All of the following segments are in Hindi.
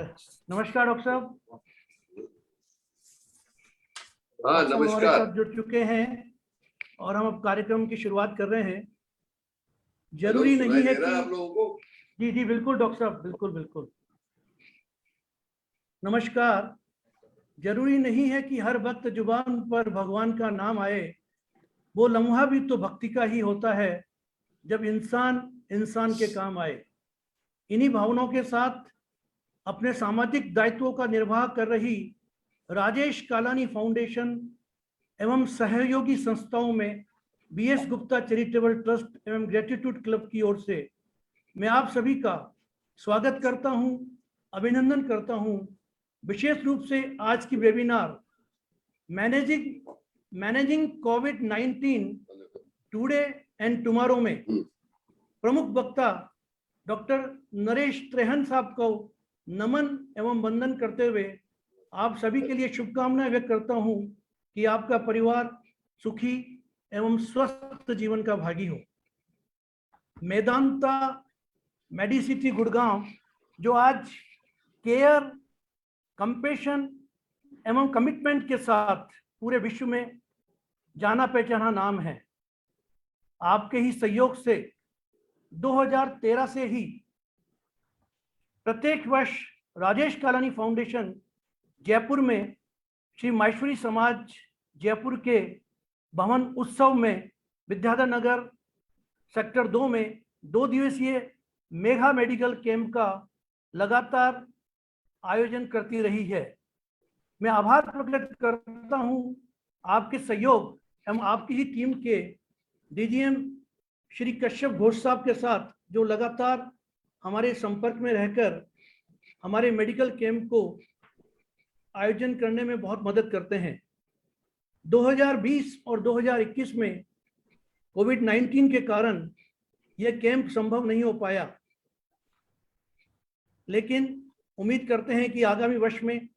नमस्कार डॉक्टर साहब। हाँ, हमारे नमस्कार। साथ जुड़ चुके हैं और हम अब कार्यक्रम की शुरुआत कर रहे हैं। जरूरी नहीं है कि आप लोगों को? जी जी बिल्कुल डॉक्टर साहब, बिल्कुल बिल्कुल। नमस्कार। जरूरी नहीं है कि हर वक्त जुबान पर भगवान का नाम आए, वो लम्हा भी तो भक्ति का ही होता है जब इंसान इंसान के काम आए। इन्हीं भावनाओं के साथ अपने सामाजिक दायित्वों का निर्वाह कर रही राजेश कालानी फाउंडेशन एवं सहयोगी संस्थाओं में बीएस गुप्ता चैरिटेबल ट्रस्ट एवं ग्रेटिट्यूड क्लब की ओर से मैं आप सभी का स्वागत करता हूं, अभिनंदन करता हूं। विशेष रूप से आज की webinar managing covid today and tomorrow में प्रमुख वक्ता डॉक्टर नरेश त्रेहन साहब को नमन एवं वंदन करते हुए आप सभी के लिए शुभकामनाएं व्यक्त करता हूं कि आपका परिवार सुखी एवं स्वस्थ जीवन का भागी हो। मेदांता मेडिसिटी गुड़गांव, जो आज केयर, कंपैशन एवं कमिटमेंट के साथ पूरे विश्व में जाना पहचाना नाम है, आपके ही सहयोग से 2013 से ही प्रत्येक वर्ष राजेश कालानी फाउंडेशन जयपुर में श्री माहेश्वरी समाज जयपुर के भवन उत्सव में विद्याधर नगर सेक्टर 2 में 2 दिवसीय मेगा मेडिकल कैंप का लगातार आयोजन करती रही है। मैं आभार प्रकट करता हूं आपके सहयोग एवं आपकी ही टीम के डीजीएम श्री कश्यप घोष साहब के साथ, जो लगातार हमारे संपर्क में रहकर हमारे मेडिकल कैंप को आयोजन करने में बहुत मदद करते हैं। 2020 और 2021 में कोविड-19 के कारण यह कैंप संभव नहीं हो पाया, लेकिन उम्मीद करते हैं कि आगामी वर्ष में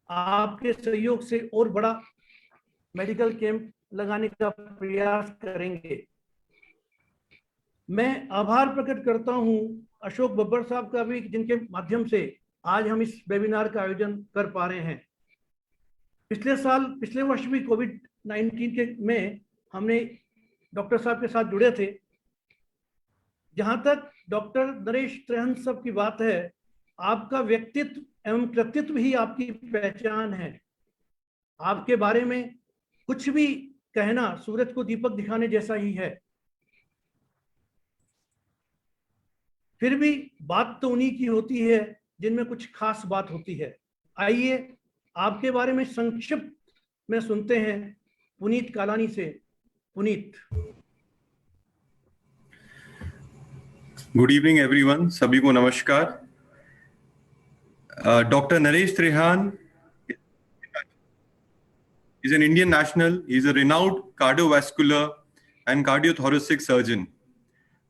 आपके सहयोग से और बड़ा मेडिकल कैंप लगाने का प्रयास करेंगे। मैं आभार प्रकट करता हूं अशोक बब्बर साहब का भी, जिनके माध्यम से आज हम इस वेबिनार का आयोजन कर पा रहे हैं। पिछले वर्ष भी कोविड-19 के में हमने डॉक्टर साहब के साथ जुड़े थे। जहां तक डॉक्टर नरेश त्रेहन साहब की बात है, आपका व्यक्तित्व एवं कृतित्व ही आपकी पहचान है। आपके बारे में कुछ भी कहना सूरज को दीपक दिखाने जैसा ही है। फिर भी बात तो उन्हीं की होती है जिनमें कुछ खास बात होती है। आइए आपके बारे में संक्षिप्त में सुनते हैं पुनीत कालानी से। पुनीत। गुड इवनिंग एवरीवन, सभी को नमस्कार। Doctor Naresh Trehan is an Indian national. He is a renowned cardiovascular and cardiothoracic surgeon,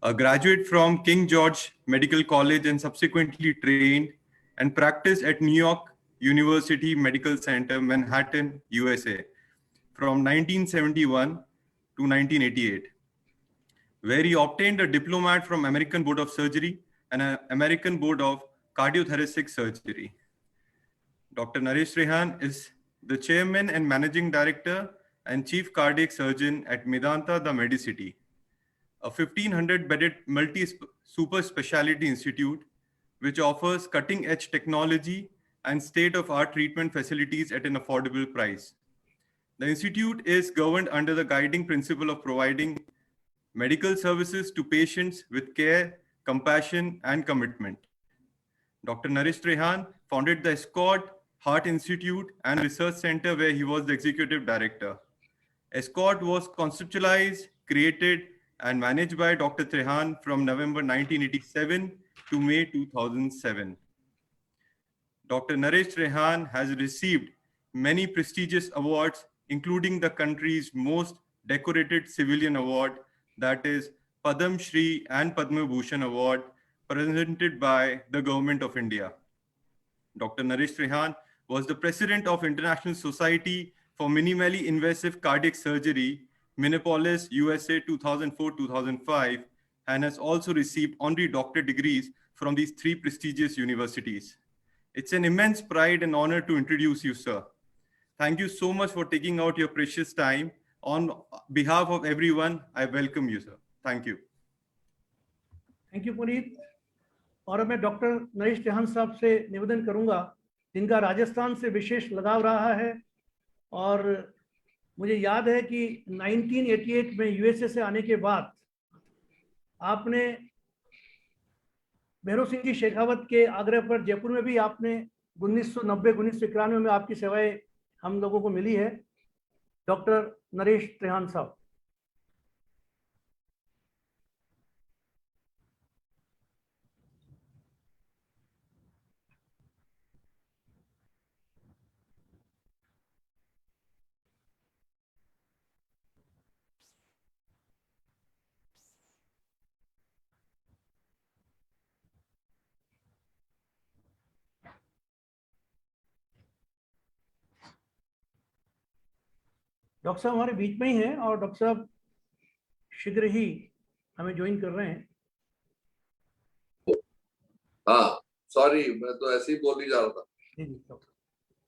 a graduate from King George Medical College and subsequently trained and practiced at New York University Medical Center, Manhattan, USA from 1971 to 1988, where he obtained a diploma from American Board of Surgery and an American Board of Cardiothoracic Surgery. Dr. Naresh Trehan is the Chairman and Managing Director and Chief Cardiac Surgeon at Medanta the Medicity, a 1,500-bedded multi-super specialty institute which offers cutting-edge technology and state-of-art treatment facilities at an affordable price. The institute is governed under the guiding principle of providing medical services to patients with care, compassion, and commitment. Dr. Naresh Trehan founded the Escort Heart Institute and Research Center, where he was the executive director. Escort was conceptualized, created, and managed by Dr. Trehan from November 1987 to May 2007. Dr. Naresh Trehan has received many prestigious awards, including the country's most decorated civilian award, that is Padam Shri and Padma Bhushan Award, presented by the Government of India. Dr. Naresh Trehan was the president of International Society for Minimally Invasive Cardiac Surgery, Minneapolis, USA 2004-2005, and has also received honorary doctorate degrees from these 3 prestigious universities. It's an immense pride and honor to introduce you, sir. Thank you so much for taking out your precious time. On behalf of everyone, I welcome you, sir. Thank you. Thank you Puneet. और अब मैं डॉक्टर नरेश त्रेहान साहब से निवेदन करूंगा, जिनका राजस्थान से विशेष लगाव रहा है, और मुझे याद है कि 1988 में यूएसए से आने के बाद आपने भैरव सिंह जी शेखावत के आग्रह पर जयपुर में भी आपने 1990-1991 में आपकी सेवाएं हम लोगों को मिली है। डॉक्टर नरेश त्रेहान साहब। डॉक्टर साहब हमारे बीच में ही हैं और डॉक्टर साहब शीघ्र ही हमें ज्वाइन कर रहे हैं। हाँ, सॉरी, मैं तो ऐसे ही बोल ही जा रहा था। जी जी डॉक्टर।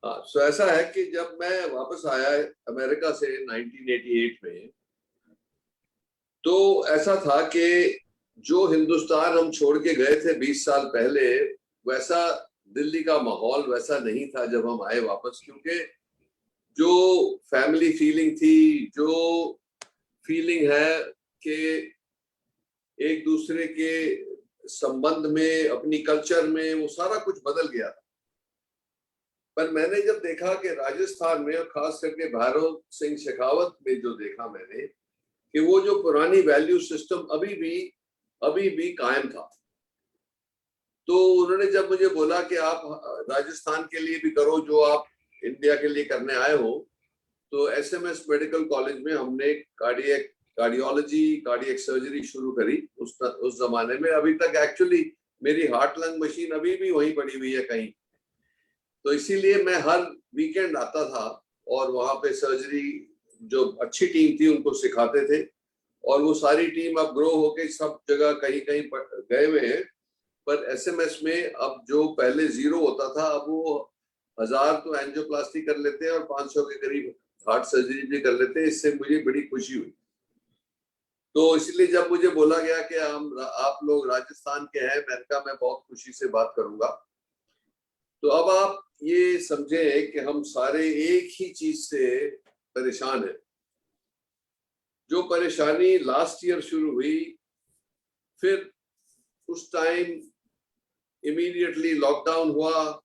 हाँ, सो ऐसा है कि जब मैं वापस आया अमेरिका से 1988 में, तो ऐसा था कि जो हिंदुस्तान हम छोड़ के गए थे 20 साल पहले, वैसा दिल्ली का माहौल वैसा नहीं था जब हम आए वापस। क्योंकि जो फैमिली फीलिंग थी, जो फीलिंग है कि एक दूसरे के संबंध में, अपनी कल्चर में, वो सारा कुछ बदल गया था। पर मैंने जब देखा कि राजस्थान में, और खास करके भैरव सिंह शेखावत में जो देखा मैंने, कि वो जो पुरानी वैल्यू सिस्टम अभी भी कायम था। तो उन्होंने जब मुझे बोला कि आप राजस्थान के लिए भी करो जो आप इंडिया के लिए करने आए हो, तो एसएमएस मेडिकल कॉलेज में हमने कार्डियोलॉजी, कार्डियक सर्जरी शुरू करी उस जमाने में। अभी तक एक्चुअली मेरी हार्ट लंग मशीन अभी भी वहीं पड़ी हुई है कहीं। तो इसीलिए मैं हर वीकेंड आता था और वहां पे सर्जरी जो अच्छी टीम थी उनको सिखाते थे। और वो सारी टीम अब ग्रो होके सब जगह कहीं कहीं गए हुए हैं। पर एसएमएस में अब जो पहले 0 होता था, अब वो 1000 तो एंजियोप्लास्टी कर लेते हैं और 500 के करीब हार्ट सर्जरी भी कर लेते हैं। इससे मुझे बड़ी खुशी हुई। तो इसलिए जब मुझे बोला गया कि आप लोग राजस्थान के हैं, मैंने कहा मैं बहुत खुशी से बात करूंगा। तो अब आप ये समझें कि हम सारे एक ही चीज से परेशान हैं। जो परेशानी लास्ट ईयर शुरू हुई, फिर उस टाइम इमीडिएटली लॉकडाउन हुआ।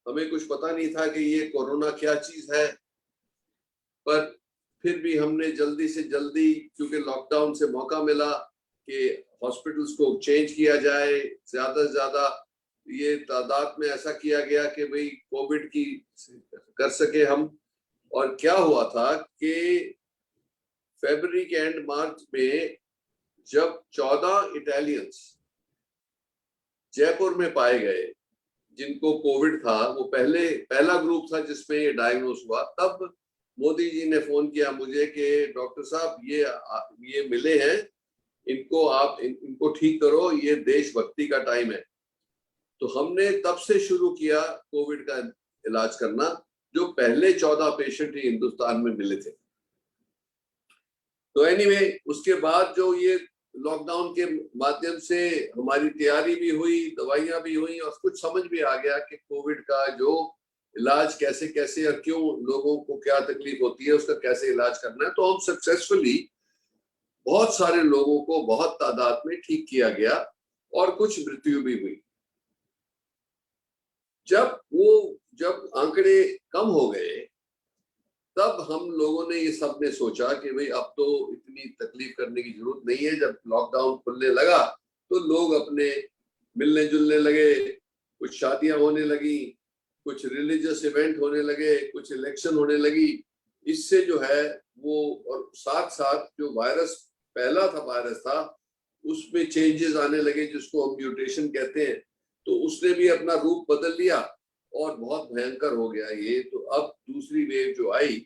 हमें कुछ पता नहीं था कि ये कोरोना क्या चीज है, पर फिर भी हमने जल्दी से जल्दी, क्योंकि लॉकडाउन से मौका मिला कि हॉस्पिटल्स को चेंज किया जाए, ज्यादा से ज्यादा ये तादाद में ऐसा किया गया कि भाई कोविड की कर सके हम। और क्या हुआ था कि फरवरी के एंड मार्च में जब 14 इटालियंस जयपुर में पाए गए जिनको कोविड था, वो पहला ग्रुप था जिसमें ये डायग्नोस हुआ, तब मोदी जी ने फोन किया मुझे कि डॉक्टर साहब ये मिले हैं, इनको ठीक करो, ये देशभक्ति का टाइम है। तो हमने तब से शुरू किया कोविड का इलाज करना। जो पहले 14 पेशेंट ही हिंदुस्तान में मिले थे। तो एनीवे, उसके बाद जो ये लॉकडाउन के माध्यम से हमारी तैयारी भी हुई, दवाइयां भी हुई, और कुछ समझ भी आ गया कि कोविड का जो इलाज कैसे कैसे और क्यों लोगों को क्या तकलीफ होती है, उसका कैसे इलाज करना है। तो हम सक्सेसफुली बहुत सारे लोगों को बहुत तादाद में ठीक किया गया और कुछ मृत्यु भी हुई। जब आंकड़े कम हो गए, तब हम लोगों ने ये सब ने सोचा कि भाई अब तो इतनी तकलीफ करने की जरूरत नहीं है। जब लॉकडाउन खुलने लगा तो लोग अपने मिलने जुलने लगे, कुछ शादियां होने लगी, कुछ रिलीजियस इवेंट होने लगे, कुछ इलेक्शन होने लगी। इससे जो है वो, और साथ साथ जो पहला वायरस था उसमें चेंजेस आने लगे, जिसको हम म्यूटेशन कहते हैं। तो उसने भी अपना रूप बदल लिया और बहुत भयंकर हो गया ये। तो अब दूसरी वेव जो आई,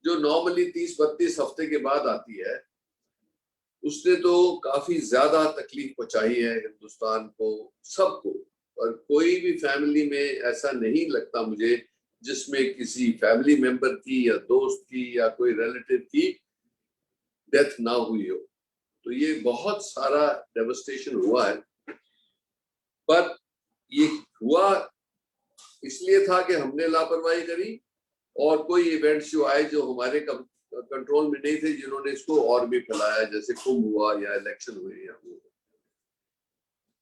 जो नॉर्मली 30-32 हफ्ते के बाद आती है, उसने तो काफी ज्यादा तकलीफ पहुंचाई है हिंदुस्तान को, सबको। और कोई भी फैमिली में ऐसा नहीं लगता मुझे जिसमें किसी फैमिली मेंबर की या दोस्त की या कोई रिलेटिव की डेथ ना हुई हो। तो ये बहुत सारा डेवस्टेशन हुआ है, पर ये हुआ इसलिए था कि हमने लापरवाही करी और कोई इवेंट्स जो आए जो हमारे कंट्रोल में नहीं थे, जिन्होंने इसको और भी फैलाया, जैसे कुंभ हुआ या इलेक्शन हुए या हुए।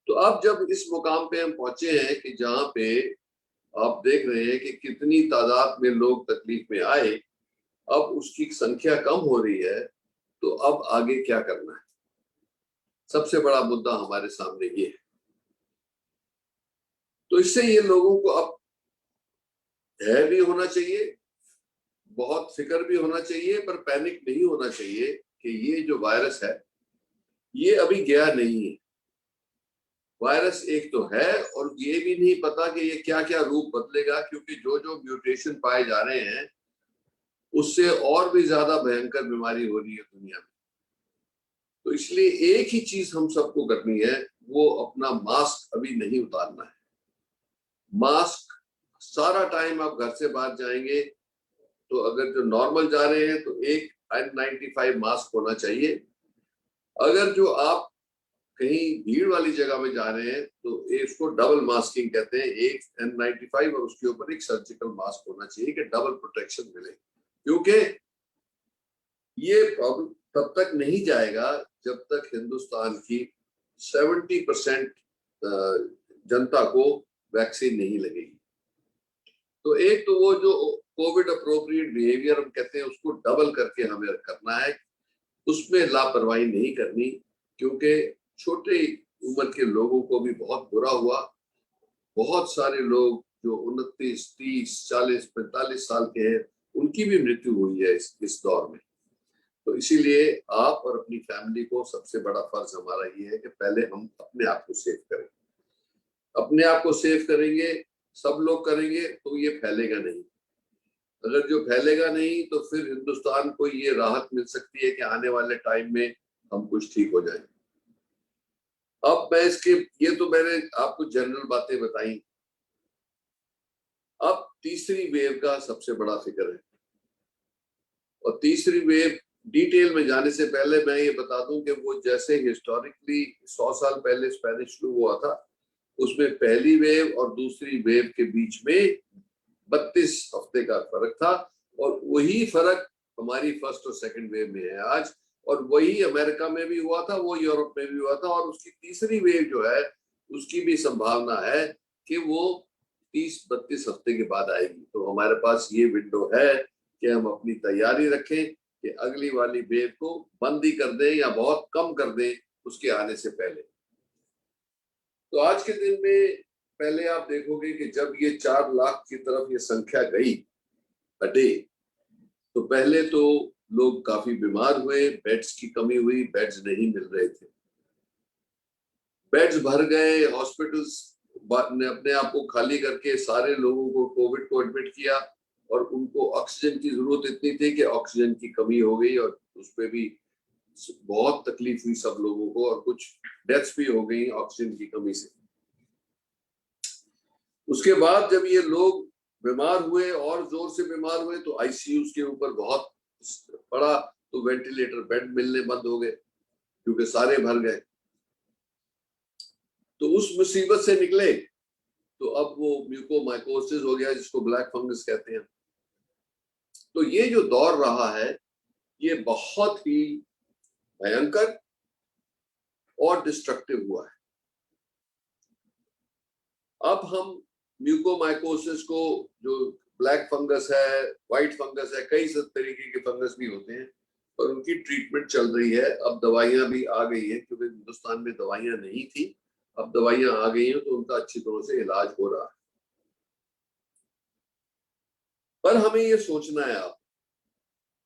तो अब जब इस मुकाम पे हम पहुंचे हैं कि जहां पे आप देख रहे हैं कि कितनी तादाद में लोग तकलीफ में आए, अब उसकी संख्या कम हो रही है, तो अब आगे क्या करना है? सबसे बड़ा मुद्दा हमारे सामने ये है। तो इससे ये लोगों को अब धैर्य भी होना चाहिए, बहुत फिक्र भी होना चाहिए, पर पैनिक नहीं होना चाहिए कि ये जो वायरस है ये अभी गया नहीं है। वायरस एक तो है और ये भी नहीं पता कि ये क्या क्या रूप बदलेगा, क्योंकि जो जो म्यूटेशन पाए जा रहे हैं उससे और भी ज्यादा भयंकर बीमारी हो रही है दुनिया में। तो इसलिए एक ही चीज हम सबको करनी है, वो अपना मास्क अभी नहीं उतारना है। मास्क सारा टाइम आप घर से बाहर जाएंगे तो अगर जो नॉर्मल जा रहे हैं तो एक N95 मास्क होना चाहिए। अगर जो आप कहीं भीड़ वाली जगह में जा रहे हैं तो इसको डबल मास्किंग कहते हैं, एक N95 और उसके ऊपर एक सर्जिकल मास्क होना चाहिए कि डबल प्रोटेक्शन मिले। क्योंकि ये प्रॉब्लम तब तक नहीं जाएगा जब तक हिंदुस्तान की 70% जनता को वैक्सीन नहीं लगेगी। तो एक तो वो जो कोविड अप्रोप्रिएट बिहेवियर हम कहते हैं उसको डबल करके हमें करना है, उसमें लापरवाही नहीं करनी, क्योंकि छोटे उम्र के लोगों को भी बहुत बुरा हुआ। बहुत सारे लोग जो 29, 30, 40, 45 साल के हैं उनकी भी मृत्यु हुई है इस दौर में। तो इसीलिए आप और अपनी फैमिली को सबसे बड़ा फर्ज हमारा ये है कि पहले हम अपने आप को सेफ करें। अपने आप को सेफ करेंगे, सब लोग करेंगे तो ये फैलेगा नहीं। अगर जो फैलेगा नहीं तो फिर हिंदुस्तान को ये राहत मिल सकती है कि आने वाले टाइम में हम कुछ ठीक हो जाएं। अब मैं ये तो मैंने आपको जनरल बातें बताई। अब तीसरी वेव का सबसे बड़ा फिक्र है, और तीसरी वेव डिटेल में जाने से पहले मैं ये बता दूं कि वो जैसे हिस्टोरिकली 100 साल पहले स्पेनिश फ्लू हुआ था, उसमें पहली वेव और दूसरी वेव के बीच में 32 हफ्ते का फर्क था, और वही फर्क हमारी फर्स्ट और सेकंड वेव में है आज, और वही अमेरिका में भी हुआ था, वो यूरोप में भी हुआ था, और उसकी तीसरी वेव जो है उसकी भी संभावना है कि वो 30-32 हफ्ते के बाद आएगी। तो हमारे पास ये विंडो है कि हम अपनी तैयारी रखें कि अगली वाली वेव को बंद ही कर दें या बहुत कम कर दें उसके आने से पहले। तो आज के दिन में पहले आप देखोगे कि जब ये 4 लाख की तरफ ये संख्या गई हटे, तो पहले तो लोग काफी बीमार हुए, बेड्स की कमी हुई, बेड्स नहीं मिल रहे थे, बेड्स भर गए, हॉस्पिटल्स ने अपने आप को खाली करके सारे लोगों को कोविड को एडमिट किया, और उनको ऑक्सीजन की जरूरत इतनी थी कि ऑक्सीजन की कमी हो गई, और उसपे भी बहुत तकलीफ हुई सब लोगों को, और कुछ डेथ्स भी हो गई ऑक्सीजन की कमी से। उसके बाद जब ये लोग बीमार हुए और जोर से बीमार हुए तो आईसीयूज के ऊपर बहुत पड़ा, तो वेंटिलेटर बेड मिलने बंद हो गए क्योंकि सारे भर गए। तो उस मुसीबत से निकले तो अब वो म्यूकोमाइकोसिस हो गया, जिसको ब्लैक फंगस कहते हैं। तो ये जो दौर रहा है ये बहुत ही भयंकर और डिस्ट्रक्टिव हुआ है। अब हम म्यूकोमाइकोसिस को, जो ब्लैक फंगस है, व्हाइट फंगस है, कई सब तरीके के फंगस भी होते हैं, और उनकी ट्रीटमेंट चल रही है। अब दवाइयां भी आ गई है, क्योंकि हिंदुस्तान में दवाइयां नहीं थी, अब दवाइयां आ गई हैं तो उनका अच्छी तरह से इलाज हो रहा है। पर हमें ये सोचना है आप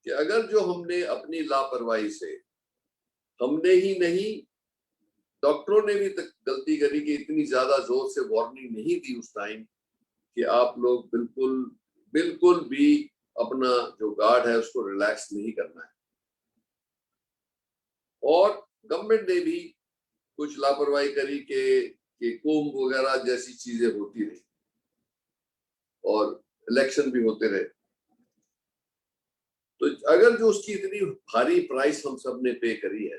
कि अगर जो हमने अपनी लापरवाही से, हमने ही नहीं डॉक्टरों ने भी तक गलती करी कि इतनी ज्यादा जोर से वार्निंग नहीं दी उस टाइम कि आप लोग बिल्कुल भी अपना जो गार्ड है उसको रिलैक्स नहीं करना है, और गवर्नमेंट ने भी कुछ लापरवाही करी कि कि कुंभ वगैरह जैसी चीजें होती रही और इलेक्शन भी होते रहे, तो अगर जो उसकी इतनी भारी प्राइस हम सब ने पे करी है,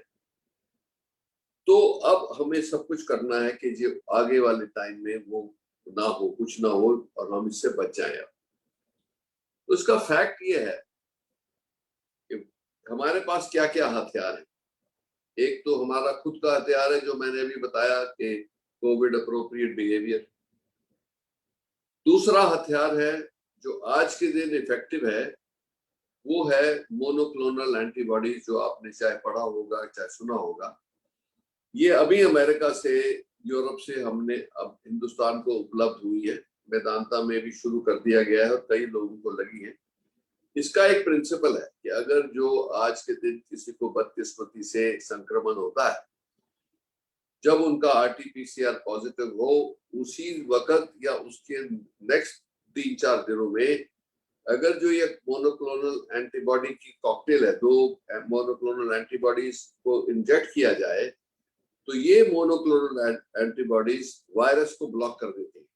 तो अब हमें सब कुछ करना है कि जो आगे वाले टाइम में वो ना हो, कुछ ना हो और हम इससे बच जाएं। तो इसका फैक्ट ये है कि हमारे पास क्या क्या हथियार है। एक तो हमारा खुद का हथियार है जो मैंने अभी बताया कि कोविड अप्रोप्रिएट बिहेवियर। दूसरा हथियार है जो आज के दिन इफेक्टिव है, वो है मोनोक्लोनल एंटीबॉडीज, जो आपने चाहे पढ़ा होगा चाहे सुना होगा। ये अभी अमेरिका से, यूरोप से हमने अब हिंदुस्तान को उपलब्ध हुई है, वेदांता में भी शुरू कर दिया गया है और कई लोगों को लगी है। इसका एक प्रिंसिपल है कि अगर जो आज के दिन किसी को बदकिस्मती से संक्रमण होता है, जब उनका आरटीपीसीआर पॉजिटिव हो, उसी वक्त या उसके नेक्स्ट 3-4 दिनों में अगर जो ये मोनोक्लोनल एंटीबॉडी की कॉकटेल है, 2 मोनोक्लोनल एंटीबॉडीज को इंजेक्ट किया जाए, तो ये मोनोक्लोनल एंटीबॉडीज वायरस को ब्लॉक कर देती है।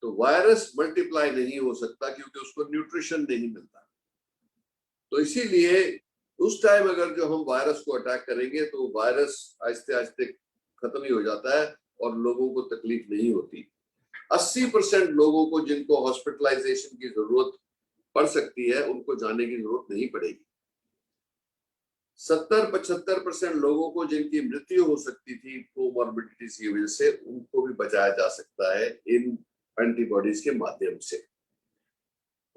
तो वायरस मल्टीप्लाई नहीं हो सकता क्योंकि उसको न्यूट्रिशन नहीं मिलता। तो इसीलिए उस टाइम अगर जो हम वायरस को अटैक करेंगे तो वायरस आहिस्ते आहिस्ते खत्म ही हो जाता है और लोगों को तकलीफ नहीं होती। 80% लोगों को जिनको हॉस्पिटलाइजेशन की जरूरत पड़ सकती है, उनको जाने की जरूरत नहीं पड़ेगी। 70-75% लोगों को जिनकी मृत्यु हो सकती थी कोमॉर्बिडिटीज की वजह से, उनको भी बचाया जा सकता है इन एंटीबॉडीज के माध्यम से।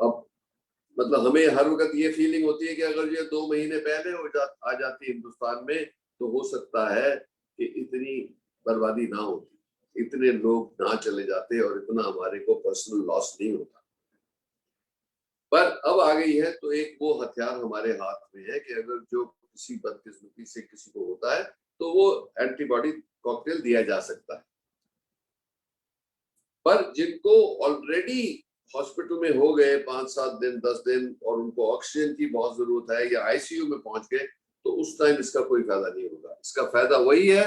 अब मतलब हमें हर वक्त ये फीलिंग होती है कि अगर ये 2 महीने पहले आ जाती हिंदुस्तान में, तो हो सकता है कि इतनी बर्बादी ना होती, इतने लोग ना चले जाते और इतना हमारे को पर्सनल लॉस नहीं होता। पर अब आ गई है तो एक वो हथियार हमारे हाथ में है कि अगर जो किसी बदकिस्मती से किसी को होता है तो वो एंटीबॉडी कॉकटेल दिया जा सकता है। पर जिनको ऑलरेडी हॉस्पिटल में हो गए 5-7 दिन 10 दिन और उनको ऑक्सीजन की बहुत जरूरत है या आईसीयू में पहुंच गए, तो उस टाइम इसका कोई फायदा नहीं होगा। इसका फायदा वही है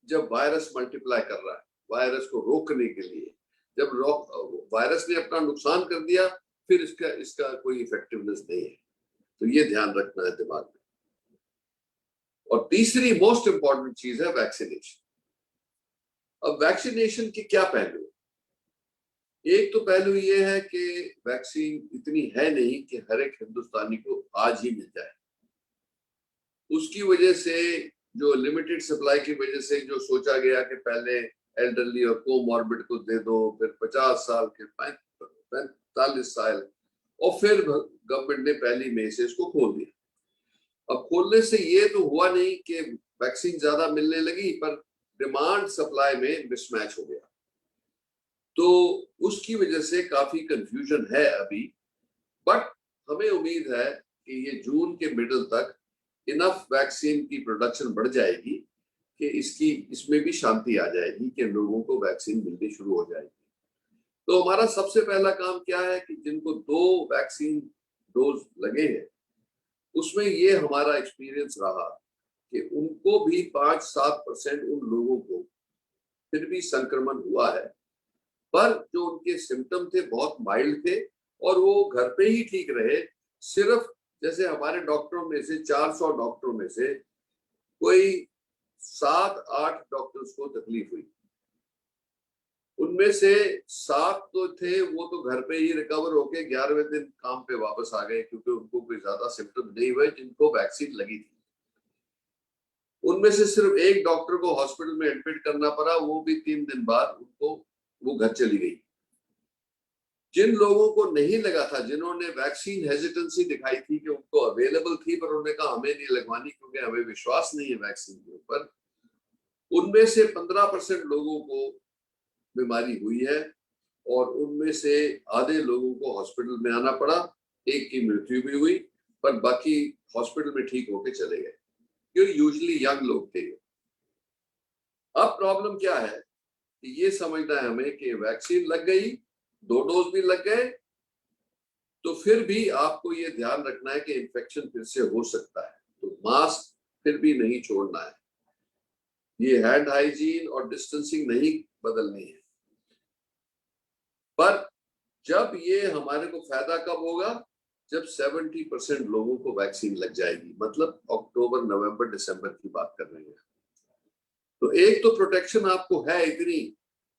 जब वायरस मल्टीप्लाई कर रहा है, वायरस को रोकने के लिए। जब वायरस ने अपना नुकसान कर दिया, फिर इसका कोई इफेक्टिवनेस नहीं है। तो ये ध्यान रखना है दिमाग में। और तीसरी मोस्ट इंपॉर्टेंट चीज है वैक्सीनेशन। अब वैक्सीनेशन के क्या पहलू? एक तो पहलू ये है कि वैक्सीन इतनी है नहीं कि हर एक हिंदुस्तानी को आज ही मिल जाए। उसकी वजह से, जो लिमिटेड सप्लाई की वजह से जो सोचा गया कि पहले एल्डरली और कोमॉर्बिड को दे दो, फिर 50 साल के 45 साल, और फिर गवर्नमेंट ने 1 मई से इसको खोल दिया। अब खोलने से ये तो हुआ नहीं कि वैक्सीन ज्यादा मिलने लगी, पर डिमांड सप्लाई में मिसमैच हो गया। तो उसकी वजह से काफी कंफ्यूजन है अभी। बट हमें उम्मीद है कि ये जून के मिडल तक इनफ वैक्सीन की प्रोडक्शन बढ़ जाएगी कि इसमें भी शांति आ जाएगी कि लोगों को वैक्सीन मिलनी शुरू हो जाएगी। तो हमारा सबसे पहला काम क्या है कि जिनको 2 वैक्सीन डोज लगे हैं, उसमें ये हमारा एक्सपीरियंस रहा कि उनको भी 5-7% उन लोगों को फिर भी संक्रमण हुआ है, पर जो उनके सिम्टम थे बहुत माइल्ड थे और वो घर पे ही ठीक रहे। सिर्फ जैसे हमारे डॉक्टरों में से 400 डॉक्टरों में से कोई 7-8 डॉक्टर्स को तकलीफ हुई। उनमें से 7 तो थे, वो तो घर पे ही रिकवर होके 11वें दिन काम पे वापस आ गए क्योंकि उनको कोई ज्यादा सिम्टम नहीं हुए जिनको वैक्सीन लगी थी। उनमें से सिर्फ एक डॉक्टर को हॉस्पिटल में एडमिट करना पड़ा, वो भी 3 दिन बाद वो घर चली गई। जिन लोगों को नहीं लगा था, जिन्होंने वैक्सीन हेजिटेंसी दिखाई थी कि उनको अवेलेबल थी पर उन्होंने कहा हमें नहीं लगवानी क्योंकि हमें विश्वास नहीं है वैक्सीन के ऊपर, उनमें से 15% लोगों को बीमारी हुई है और उनमें से आधे लोगों को हॉस्पिटल में आना पड़ा। एक की मृत्यु भी हुई, पर बाकी हॉस्पिटल में ठीक होके चले गए क्योंकि यूजुअली यंग लोग थे। अब प्रॉब्लम क्या है कि ये समझना है हमें कि वैक्सीन लग गई, 2 डोज भी लग गए, तो फिर भी आपको ये ध्यान रखना है कि इन्फेक्शन फिर से हो सकता है। तो मास्क फिर भी नहीं छोड़ना है। ये हैंड हाइजीन और डिस्टेंसिंग नहीं बदलनी है। पर जब ये हमारे को फायदा कब होगा, जब 70% लोगों को वैक्सीन लग जाएगी, मतलब अक्टूबर, नवंबर, दिसंबर की बात कर रहे हैं। तो एक तो प्रोटेक्शन आपको है इतनी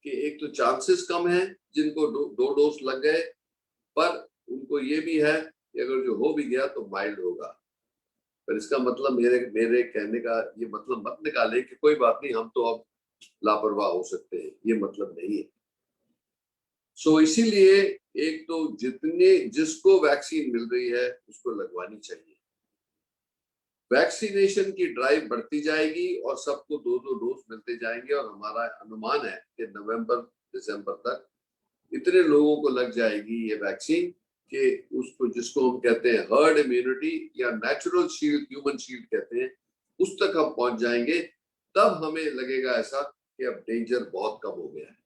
कि एक तो चांसेस कम है जिनको दो डोज लग गए, पर उनको ये भी है कि अगर जो हो भी गया तो माइल्ड होगा। पर इसका मतलब मेरे कहने का ये मतलब मत निकाले कि कोई बात नहीं, हम तो अब लापरवाह हो सकते हैं, ये मतलब नहीं है। सो इसीलिए एक तो जिसको वैक्सीन मिल रही है उसको लगवानी चाहिए। वैक्सीनेशन की ड्राइव बढ़ती जाएगी और सबको 2-2 डोज मिलते जाएंगे, और हमारा अनुमान है कि नवंबर दिसंबर तक इतने लोगों को लग जाएगी ये वैक्सीन कि उसको, जिसको हम कहते हैं हर्ड इम्यूनिटी या नेचुरल शील्ड, ह्यूमन शील्ड कहते हैं, उस तक हम पहुंच जाएंगे। तब हमें लगेगा ऐसा कि अब डेंजर बहुत कम हो गया है,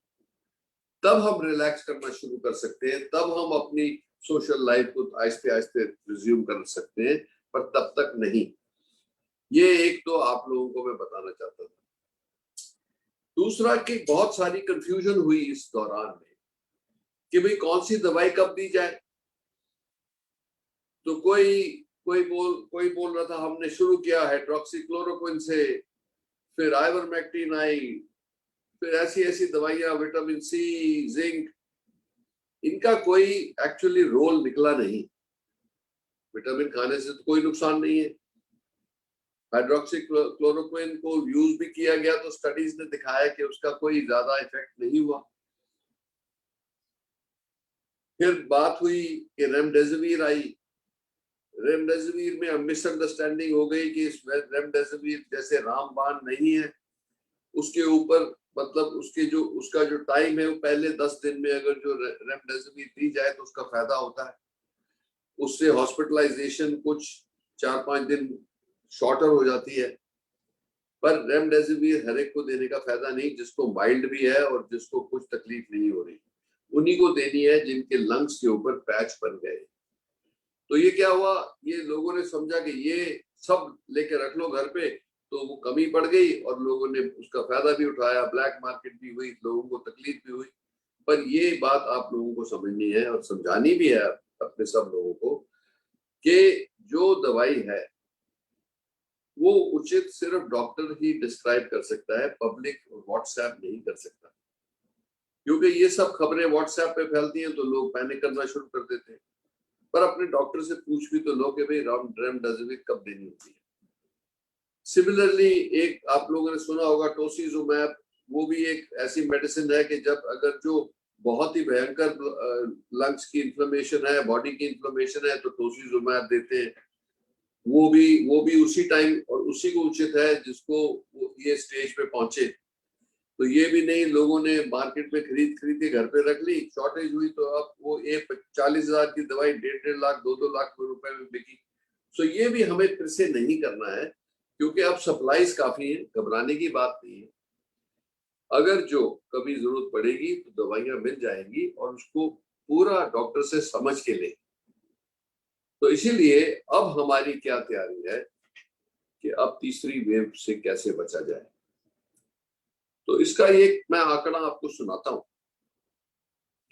तब हम रिलैक्स करना शुरू कर सकते हैं, तब हम अपनी सोशल लाइफ को आहिस्ते आहिस्ते रिज्यूम कर सकते हैं, पर तब तक नहीं। ये एक तो आप लोगों को मैं बताना चाहता था। दूसरा कि बहुत सारी कंफ्यूजन हुई इस दौरान में कि भाई कौन सी दवाई कब दी जाए। तो कोई बोल रहा था हमने शुरू किया हाइड्रोक्सीक्लोरोक्विन से, फिर आइवरमेक्टिन आई, फिर ऐसी दवाइयां, विटामिन सी, जिंक, इनका कोई एक्चुअली रोल निकला नहीं। विटामिन खाने से तो कोई नुकसान नहीं है। हाइड्रोक्सीक्लोरोक्विन को यूज भी किया गया तो स्टडीज ने दिखाया कि उसका कोई ज्यादा इफेक्ट नहीं हुआ। फिर बात हुई कि रेमडेसिविर आई। रेमडेसिविर में मिसअंडरस्टैंडिंग हो गई कि इस रेमडेसिविर जैसे रामबाण नहीं है, उसके ऊपर मतलब उसका जो टाइम है वो पहले 10 दिन में अगर जो रेमडेसिविर दी जाए तो उसका फायदा होता है, उससे हॉस्पिटलाइजेशन कुछ 4-5 दिन शॉर्टर हो जाती है। पर रेमडेसिविर हर एक को देने का फायदा नहीं, जिसको माइल्ड भी है और जिसको कुछ तकलीफ नहीं हो रही, उन्हीं को देनी है जिनके लंग्स के ऊपर पैच बन गए। तो ये क्या हुआ, ये लोगों ने समझा कि ये सब लेके रख लो घर पे, तो वो कमी पड़ गई और लोगों ने उसका फायदा भी उठाया, ब्लैक मार्केट भी हुई, लोगों को तकलीफ भी हुई। पर ये बात आप लोगों को समझनी है और समझानी भी है अपने सब लोगों को कि जो दवाई है वो उचित सिर्फ डॉक्टर ही डिस्क्राइब कर सकता है, पब्लिक व्हाट्सएप नहीं कर सकता। क्योंकि ये सब खबरें व्हाट्सएप पे फैलती हैं तो लोग पैनिक करना शुरू कर देते हैं। पर अपने डॉक्टर से पूछ भी तो लो कि भाई रेमडेसिविर कब देनी होती है। सिमिलरली एक आप लोगों ने सुना होगा टोसिजुमैब, वो भी एक ऐसी मेडिसिन है कि जब अगर जो बहुत ही भयंकर लंग्स की इन्फ्लेमेशन है, बॉडी की इन्फ्लेमेशन है, तो टोसिजुमैब देते हैं। वो भी उसी टाइम और उसी को उचित है जिसको ये स्टेज पे पहुंचे। तो ये भी नहीं लोगों ने मार्केट में खरीद के घर पे रख ली, शॉर्टेज हुई तो अब वो 40,000 की दवाई 1.5 लाख 2-2 लाख रुपए में बिकी। सो ये भी हमें फिर से नहीं करना है, क्योंकि अब सप्लाईज काफी है, घबराने की बात नहीं है। अगर जो कभी जरूरत पड़ेगी तो दवाइयां मिल जाएंगी और उसको पूरा डॉक्टर से समझ के ले। तो इसीलिए अब हमारी क्या तैयारी है कि अब तीसरी वेव से कैसे बचा जाए। तो इसका एक मैं आंकड़ा आपको सुनाता हूं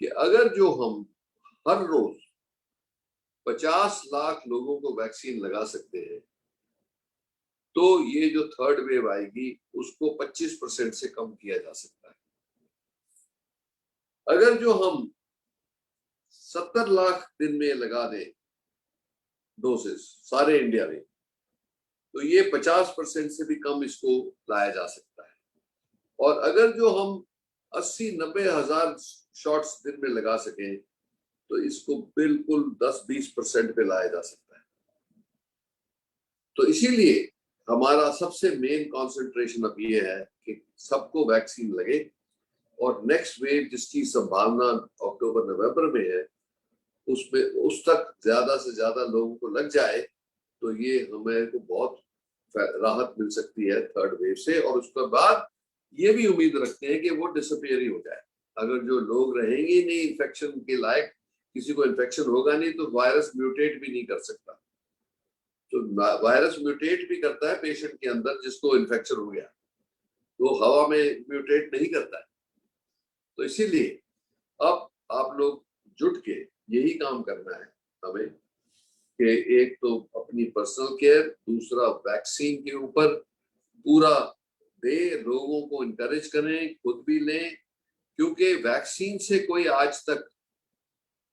कि अगर जो हम हर रोज 50 लाख लोगों को वैक्सीन लगा सकते हैं तो ये जो थर्ड वेव आएगी उसको 25% से कम किया जा सकता है। अगर जो हम 70 लाख दिन में लगा दें डोसेस सारे इंडिया में, तो ये 50% से भी कम इसको लाया जा सकता है। और अगर जो हम 80-90 हजार शॉट्स दिन में लगा सकें तो इसको बिल्कुल 10-20% पे लाया जा सकता है। तो इसीलिए हमारा सबसे मेन कंसंट्रेशन अब ये है कि सबको वैक्सीन लगे और नेक्स्ट वेव जिसकी संभावना अक्टूबर नवंबर में है उसमें उस तक ज्यादा से ज्यादा लोगों को लग जाए तो ये हमें को बहुत राहत मिल सकती है थर्ड वेव से। और उसके बाद ये भी उम्मीद रखते हैं कि वो डिसअपियर ही हो जाए। अगर जो लोग रहेंगे नहीं इन्फेक्शन के लायक, किसी को इन्फेक्शन होगा नहीं तो वायरस म्यूटेट भी नहीं कर सकता। तो वायरस म्यूटेट भी करता है पेशेंट के अंदर जिसको इन्फेक्शन हो गया, तो हवा में म्यूटेट नहीं करता है। तो इसीलिए अब आप लोग जुट के यही काम करना है हमें कि एक तो अपनी पर्सनल केयर, दूसरा वैक्सीन के ऊपर पूरा दे, लोगों को इनकरेज करें, खुद भी लें, क्योंकि वैक्सीन से कोई आज तक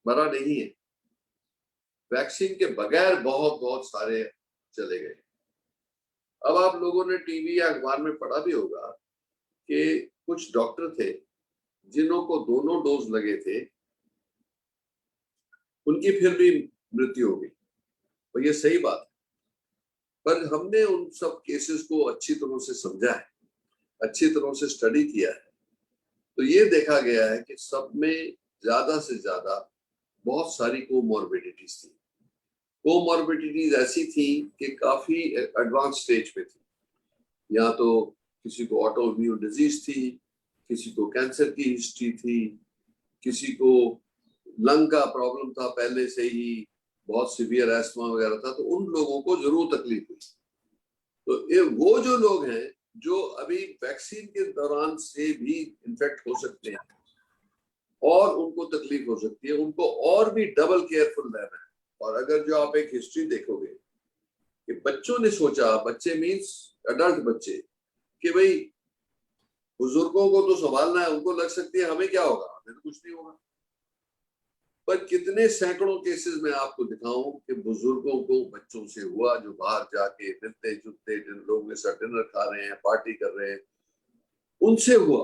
मरा नहीं है। वैक्सीन के बगैर बहुत बहुत सारे चले गए। अब आप लोगों ने टीवी या अखबार में पढ़ा भी होगा कि कुछ डॉक्टर थे जिन्हों को दोनों डोज लगे थे, उनकी फिर भी मृत्यु हो गई। और ये सही बात है, पर हमने उन सब केसेस को अच्छी तरह से समझा है, अच्छी तरह से स्टडी किया है, तो ये देखा गया है कि सब में ज्यादा से ज्यादा बहुत सारी कोमॉर्बिडिटीज थी। कोमॉर्बिडिटीज ऐसी थी कि काफी एडवांस स्टेज पे थी। या तो किसी को ऑटो इम्यून डिजीज थी, किसी को कैंसर की हिस्ट्री थी, किसी को लंग का प्रॉब्लम था पहले से ही, बहुत सीवियर एस्थमा वगैरह था, तो उन लोगों को जरूर तकलीफ हुई। तो ये वो जो लोग हैं जो अभी वैक्सीन के दौरान से भी इन्फेक्ट हो सकते हैं और उनको तकलीफ हो सकती है, उनको और भी डबल केयरफुल रहना है। और अगर जो आप एक हिस्ट्री देखोगे कि बच्चों ने सोचा, बच्चे मीन्स अडल्ट बच्चे, कि भाई बुजुर्गों को तो संभालना है, उनको लग सकती है हमें क्या होगा, हमें तो कुछ नहीं होगा। पर कितने सैकड़ों केसेस में आपको दिखाऊं कि बुजुर्गों को बच्चों से हुआ, जो बाहर जाके मिलते जुलते जिन लोगों के साथ डिनर खा रहे हैं, पार्टी कर रहे हैं, उनसे हुआ।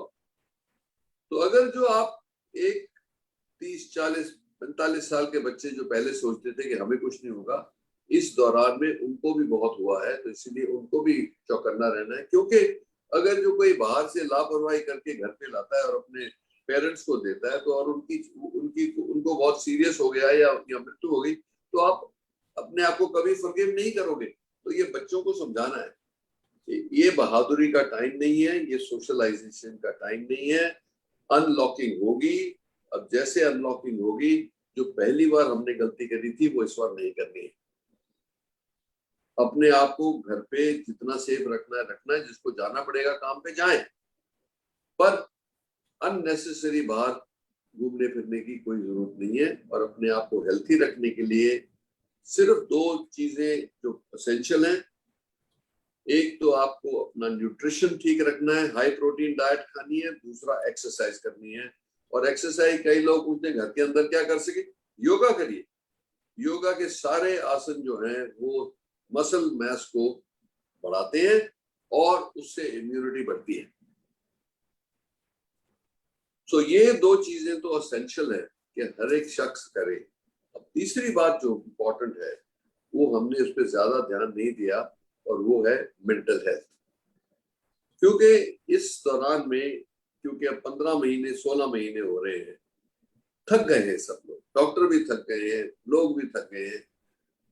तो अगर जो आप एक 30, 40, 45 साल के बच्चे जो पहले सोचते थे कि हमें कुछ नहीं होगा, इस दौरान में उनको भी बहुत हुआ है, तो इसीलिए उनको भी चौकन्ना रहना है। क्योंकि अगर जो कोई बाहर से लापरवाही करके घर पे लाता है और अपने पेरेंट्स को देता है, तो और उनको बहुत सीरियस हो गया या उनकी मृत्यु हो गई, तो आप अपने आप को कभी फॉरगिव नहीं करोगे। तो ये बच्चों को समझाना है कि ये बहादुरी का टाइम नहीं है, ये सोशलाइजेशन का टाइम नहीं है। अनलॉकिंग होगी, अब जैसे अनलॉकिंग होगी, जो पहली बार हमने गलती करी थी वो इस बार नहीं करनी है। अपने आप को घर पे जितना सेफ रखना है, जिसको जाना पड़ेगा काम पे जाए, पर अननेसेसरी बाहर घूमने फिरने की कोई जरूरत नहीं है। और अपने आप को हेल्थी रखने के लिए सिर्फ 2 चीजें जो एसेंशियल हैं, एक तो आपको अपना न्यूट्रिशन ठीक रखना है, हाई प्रोटीन डाइट खानी है, दूसरा एक्सरसाइज करनी है। और एक्सरसाइज कई लोग पूछते हैं घर के अंदर क्या कर सके, योगा करिए। योगा के सारे आसन जो हैं वो मसल मास को बढ़ाते हैं और उससे इम्यूनिटी बढ़ती है। तो ये 2 चीजें तो एसेंशियल है कि हर एक शख्स करे। अब तीसरी बात जो इम्पोर्टेंट है वो हमने उस पर ज्यादा ध्यान नहीं दिया, और वो है मेंटल हेल्थ। क्योंकि इस दौरान में, क्योंकि अब 15 महीने 16 महीने हो रहे हैं, थक गए हैं सब लोग, डॉक्टर भी थक गए हैं, लोग भी थक गए हैं,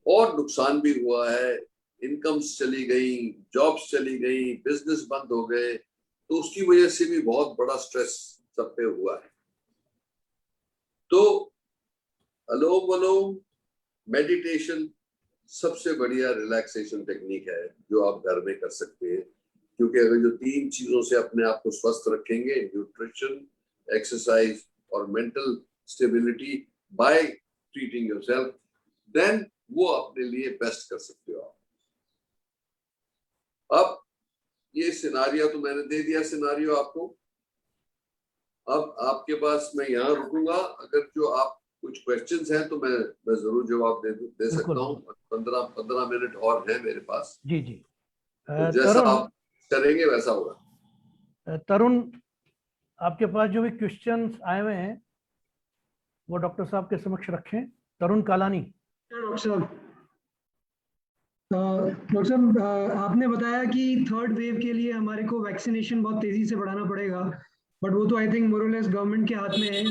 और नुकसान भी हुआ है। इनकम्स चली गई, जॉब्स चली गई, बिजनेस बंद हो गए, तो उसकी वजह से भी बहुत बड़ा स्ट्रेस सब पे हुआ है। तो अलोम वलोम मेडिटेशन सबसे बढ़िया रिलैक्सेशन टेक्निक है जो आप घर में कर सकते हैं। क्योंकि अगर जो 3 चीजों से अपने आप को स्वस्थ रखेंगे, न्यूट्रिशन, एक्सरसाइज और mental stability by treating yourself, then वो अपने लिए बेस्ट कर सकते हो आप। अब ये सिनारियो तो मैंने दे दिया, सिनारियो आपको। अब आपके पास मैं यहाँ रुकूंगा, अगर जो आप कुछ क्वेश्चंस हैं तो मैं जरूर जवाब दे सकता हूँ। 15 मिनट और है मेरे पास। जी जी। तो जैसा आप करेंगे वैसा होगा। तरुण, आपके पास जो भी क्वेश्चंस आए हुए हैं वो डॉक्टर साहब के समक्ष रखें। तरुण कालानी। डॉक्टर साहब, आपने बताया कि 3rd वेव के लिए हमारे को वैक्सीनेशन बहुत तेजी से बढ़ाना पड़ेगा, बट वो तो आई थिंक मोर और लेस गवर्नमेंट के हाथ में है।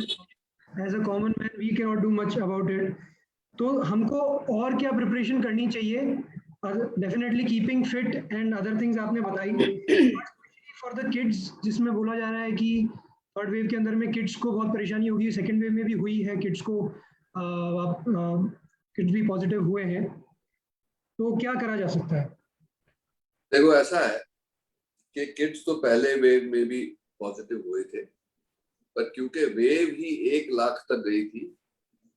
As a common man we can not do much about it. तो हमको और क्या प्रिपरेशन करनी चाहिए? Definitely keeping fit and other things आपने बताई। फॉर द किड्स, जिसमें बोला जा रहा है कि 3rd वेव के अंदर में किड्स को बहुत परेशानी होगी, 2nd वेव में भी हुई है, किड्स भी पॉजिटिव हुए हैं, तो क्या करा जा सकता है? देखो, ऐसा है कि किड्स तो पहले वेव में भी पॉजिटिव हुए थे, पर क्योंकि वेव ही 1 लाख तक गई थी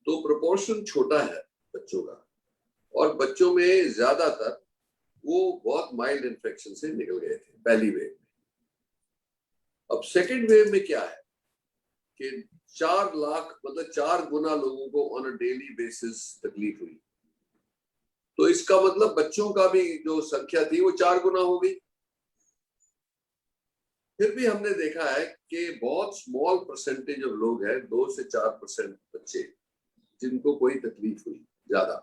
तो प्रोपोर्शन छोटा है बच्चों का, और बच्चों में ज्यादातर वो बहुत माइल्ड इन्फेक्शन से निकल गए थे पहली वेव में। अब सेकेंड वेव में क्या है कि 4 लाख मतलब 4 गुना लोगों को ऑन अ डेली बेसिस तकलीफ हुई। तो इसका मतलब बच्चों का भी जो संख्या थी वो 4 गुना हो गई। फिर भी हमने देखा है कि बहुत स्मॉल परसेंटेज ऑफ लोग हैं, 2 से 4% बच्चे जिनको कोई तकलीफ हुई ज्यादा,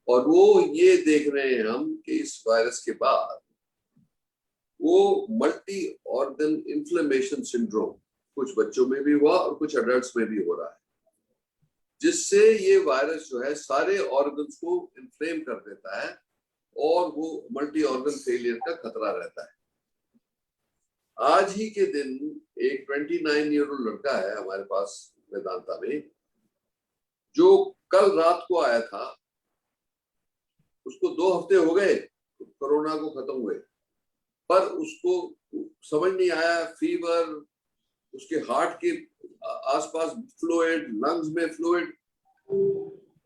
और वो ये देख रहे हैं हम कि इस वायरस के बाद वो मल्टी ऑर्गन इन्फ्लेमेशन सिंड्रोम कुछ बच्चों में भी हुआ और कुछ अडल्ट्स में भी हो रहा है, जिससे ये वायरस जो है सारे ऑर्गन्स को इन्फ्लेम कर देता है और वो मल्टी ऑर्गन फेलियर का खतरा रहता है। आज ही के दिन एक 29 ईयर ओल्ड लड़का है हमारे पास वेदांता में, जो कल रात को आया था, उसको 2 हफ्ते हो गए कोरोना को खत्म हुए, पर उसको समझ नहीं आया, फीवर, उसके हार्ट के आसपास फ्लूइड, लंग्स में फ्लूइड,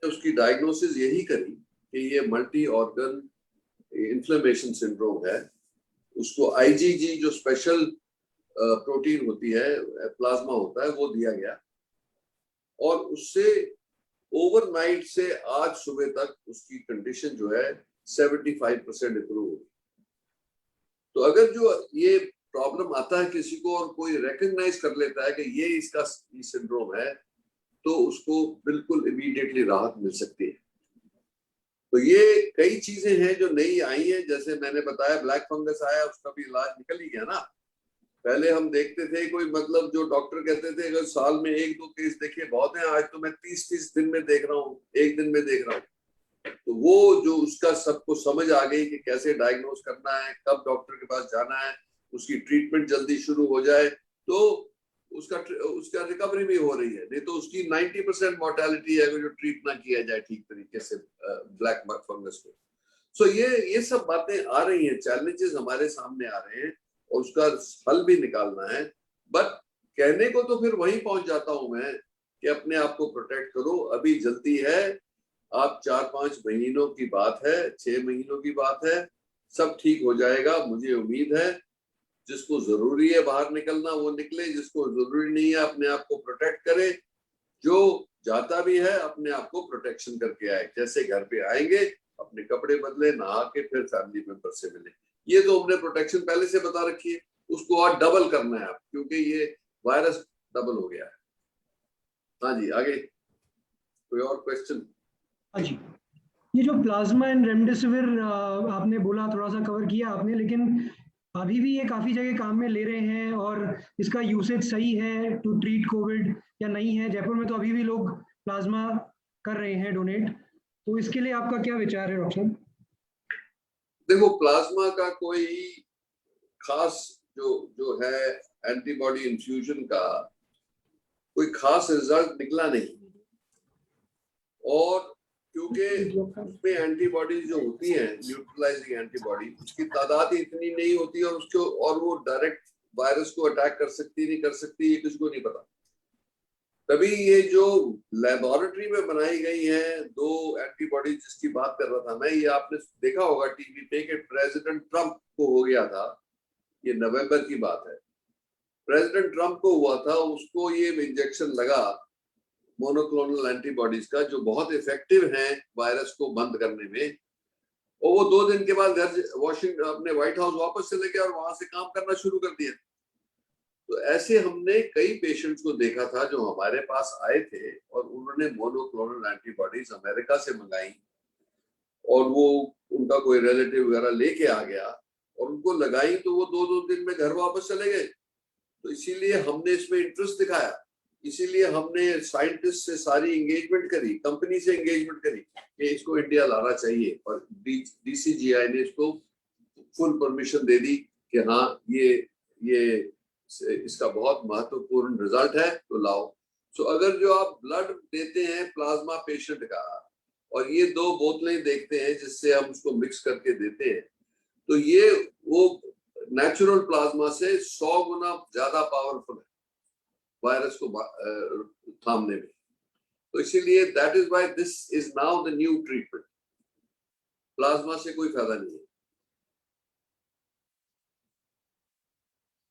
उसकी डायग्नोसिस यही करी कि ये मल्टी ऑर्गन इन्फ्लेमेशन सिंड्रोम है। उसको आईजीजी जो स्पेशल प्रोटीन होती है, प्लाज्मा होता है, वो दिया गया, और उससे ओवरनाइट से आज सुबह तक उसकी कंडीशन जो है 75% इंप्रूव हुई। तो अगर जो ये प्रॉब्लम आता है किसी को और कोई रिकॉग्नाइज कर लेता है कि ये इसका सिंड्रोम है, तो उसको बिल्कुल इमीडिएटली राहत मिल सकती है। तो ये कई चीजें हैं जो नई आई हैं, जैसे मैंने बताया ब्लैक फंगस आया, उसका भी इलाज निकल ही गया ना। पहले हम देखते थे कोई मतलब जो डॉक्टर कहते थे अगर साल में 1-2 केस देखे बहुत हैं, आज तो मैं 30 दिन में देख रहा हूँ, 1 दिन में देख रहा हूँ। तो वो जो उसका सबको समझ आ गई कि कैसे डायग्नोज करना है, कब डॉक्टर के पास जाना है, उसकी ट्रीटमेंट जल्दी शुरू हो जाए तो उसका रिकवरी भी हो रही है। नहीं तो उसकी 90% मोर्टेलिटी है अगर जो ट्रीट ना किया जाए ठीक तरीके से ब्लैक फंगस को। सो ये सब बातें आ रही हैं, चैलेंजेस हमारे सामने आ रहे हैं और उसका हल भी निकालना है। बट कहने को तो फिर वहीं पहुंच जाता हूं मैं कि अपने आप को प्रोटेक्ट करो, अभी जल्दी है, आप 4-5 महीनों की बात है, 6 महीनों की बात है, सब ठीक हो जाएगा, मुझे उम्मीद है। जिसको जरूरी है बाहर निकलना वो निकले, जिसको जरूरी नहीं है अपने आप को प्रोटेक्ट करे, जो जाता भी है अपने आप को प्रोटेक्शन करके आए। जैसे घर पे आएंगे अपने कपड़े बदले, नहा के फिर फैमिली मेंबर से मिले, ये तो हमने प्रोटेक्शन पहले से बता रखी है, उसको और डबल करना है आप, क्योंकि ये वायरस डबल हो गया है। हाँ जी, आगे कोई और क्वेश्चन? हाँ जी, ये जो प्लाज्मा एंड रेमडेसिविर आपने बोला, थोड़ा सा कवर किया आपने, लेकिन अभी भी ये काफी जगह काम में ले रहे हैं और इसका यूसेज सही है टू ट्रीट कोविड या नहीं है? जयपुर में तो अभी भी लोग प्लाज्मा कर रहे हैं डोनेट, तो इसके लिए आपका क्या विचार है डॉक्टर साहब? देखो, प्लाज्मा का कोई खास जो है एंटीबॉडी इन्फ्यूजन का कोई खास रिजल्ट निकला नहीं, और क्योंकि उसमें एंटीबॉडीज जो होती हैं, न्यूट्रलाइजिंग एंटीबॉडी, उसकी तादाद इतनी नहीं होती और उसको और वो डायरेक्ट वायरस को अटैक कर सकती नहीं कर सकती, ये किसको नहीं पता। तभी ये जो लेबोरेटरी में बनाई गई हैं 2 एंटीबॉडी जिसकी बात कर रहा था मैं, ये आपने देखा होगा टीवी पे कि प्रेसिडेंट ट्रंप को हो गया था, ये नवंबर की बात है, प्रेसिडेंट ट्रंप को हुआ था, उसको ये इंजेक्शन लगा मोनोक्लोनल एंटीबॉडीज का, जो बहुत इफेक्टिव हैं वायरस को बंद करने में, और वो 2 दिन के बाद घर वॉशिंगटन अपने व्हाइट हाउस वापस चले गए और वहां से काम करना शुरू कर दिया। तो ऐसे हमने कई पेशेंट्स को देखा था जो हमारे पास आए थे और उन्होंने मोनोक्लोनल एंटीबॉडीज अमेरिका से मंगाई, और वो उनका कोई रिलेटिव वगैरह लेके आ गया और उनको लगाई, तो वो 2-2 दिन में घर वापस चले गए। तो इसीलिए हमने इसमें इंटरेस्ट दिखाया, इसीलिए हमने साइंटिस्ट से सारी एंगेजमेंट करी, कंपनी से एंगेजमेंट करी कि इसको इंडिया लाना चाहिए, और डीसीजीआई ने इसको फुल परमिशन दे दी कि हाँ ये इसका बहुत महत्वपूर्ण रिजल्ट है, तो लाओ। सो अगर जो आप ब्लड देते हैं प्लाज्मा पेशेंट का और ये 2 बोतलें देखते हैं जिससे हम उसको मिक्स करके देते हैं, तो ये वो नेचुरल प्लाज्मा से 100 गुना ज्यादा पावरफुल है। वायरस को थामने में। तो इसीलिए that is why this is now the new treatment. Plasma से कोई फायदा नहीं है।